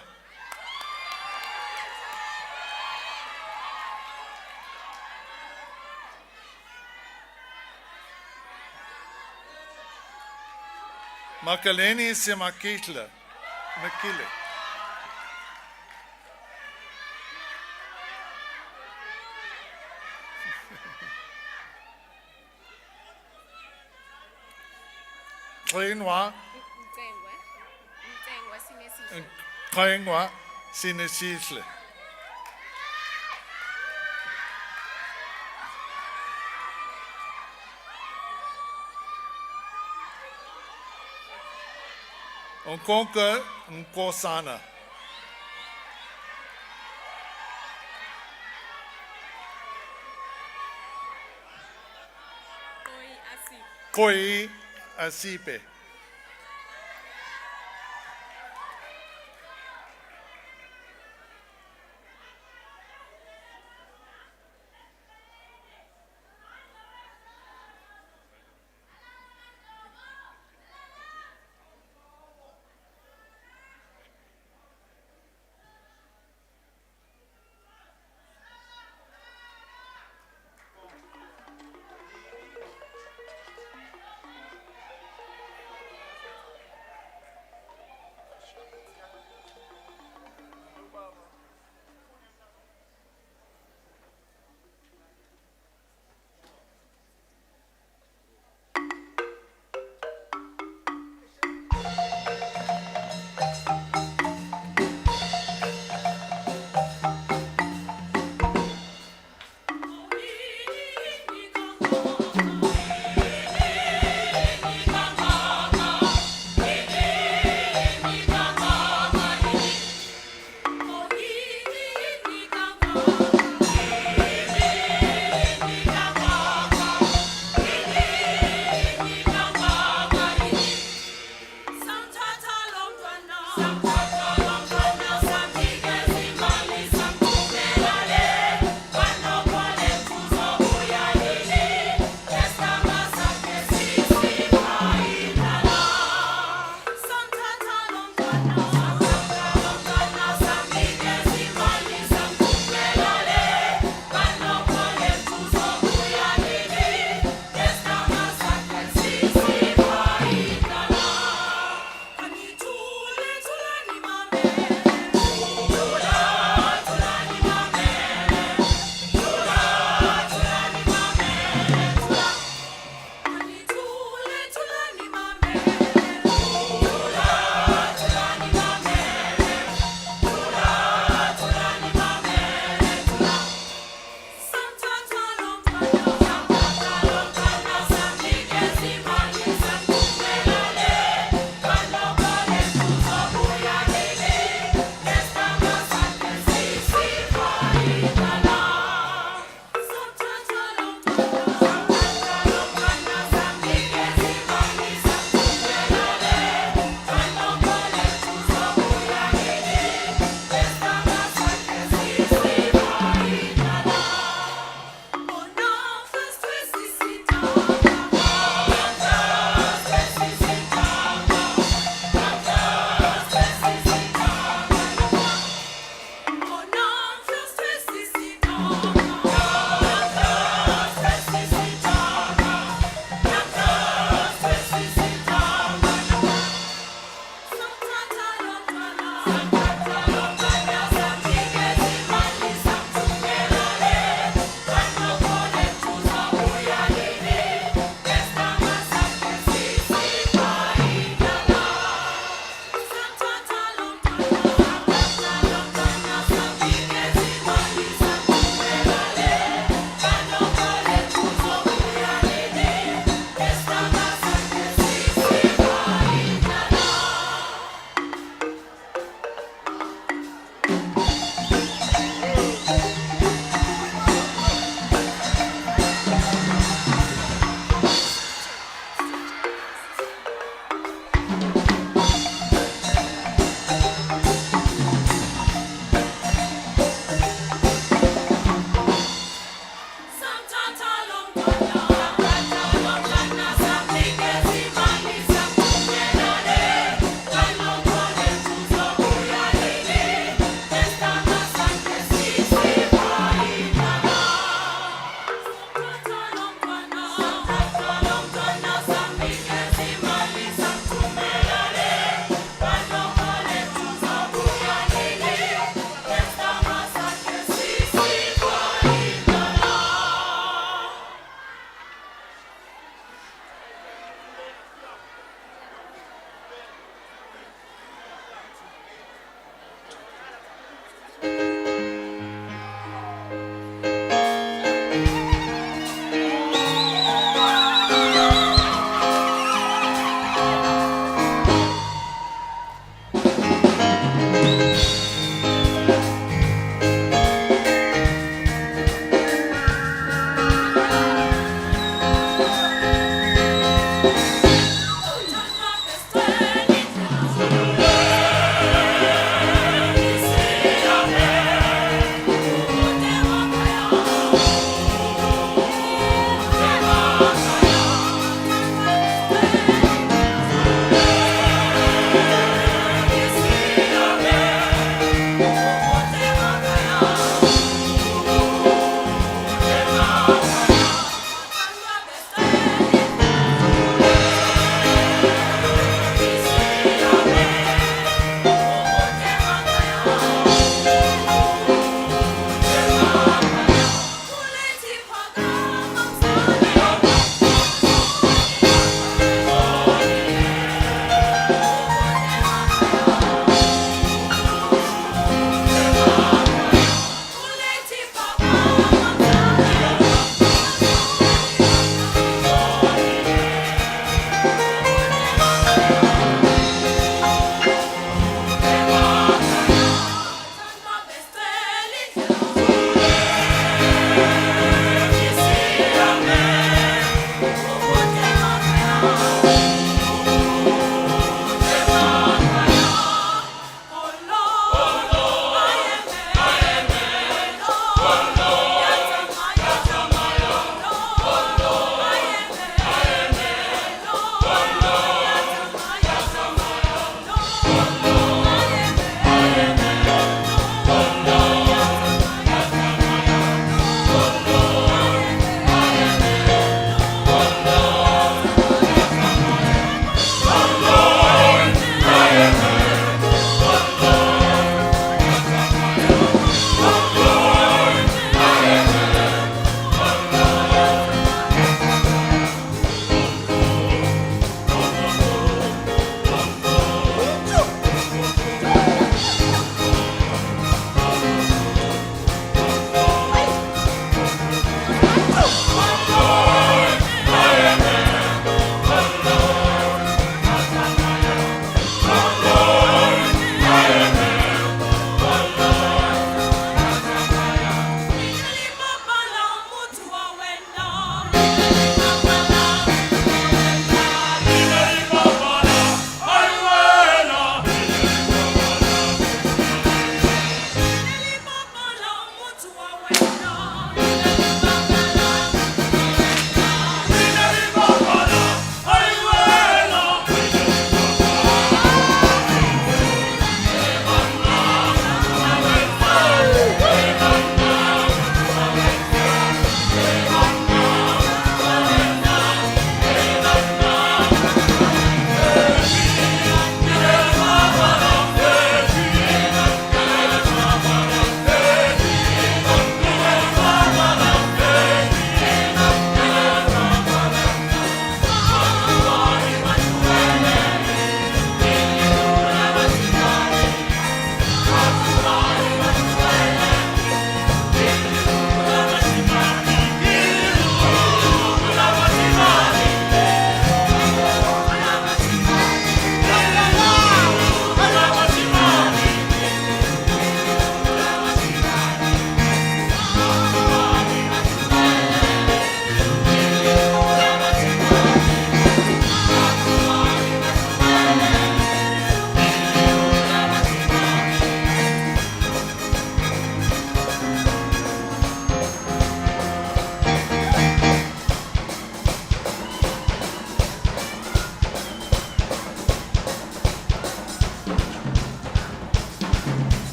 Makaleni Semakitla. Makile. Kainwa, Mtsengwa sinesihle. Kainwa, Sinesisle. Onkonka Nkosana. Koi asi. Koi Asipe.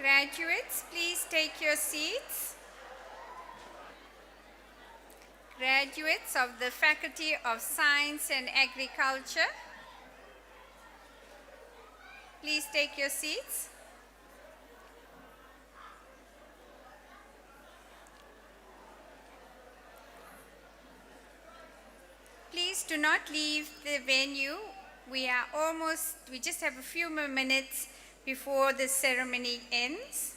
Graduates, please take your seats. Graduates of the Faculty of Science and Agriculture, please take your seats. Please do not leave the venue. We just have a few more minutes before the ceremony ends.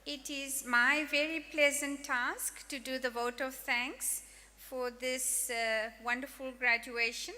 It is my very pleasant task to do the vote of thanks for this wonderful graduation.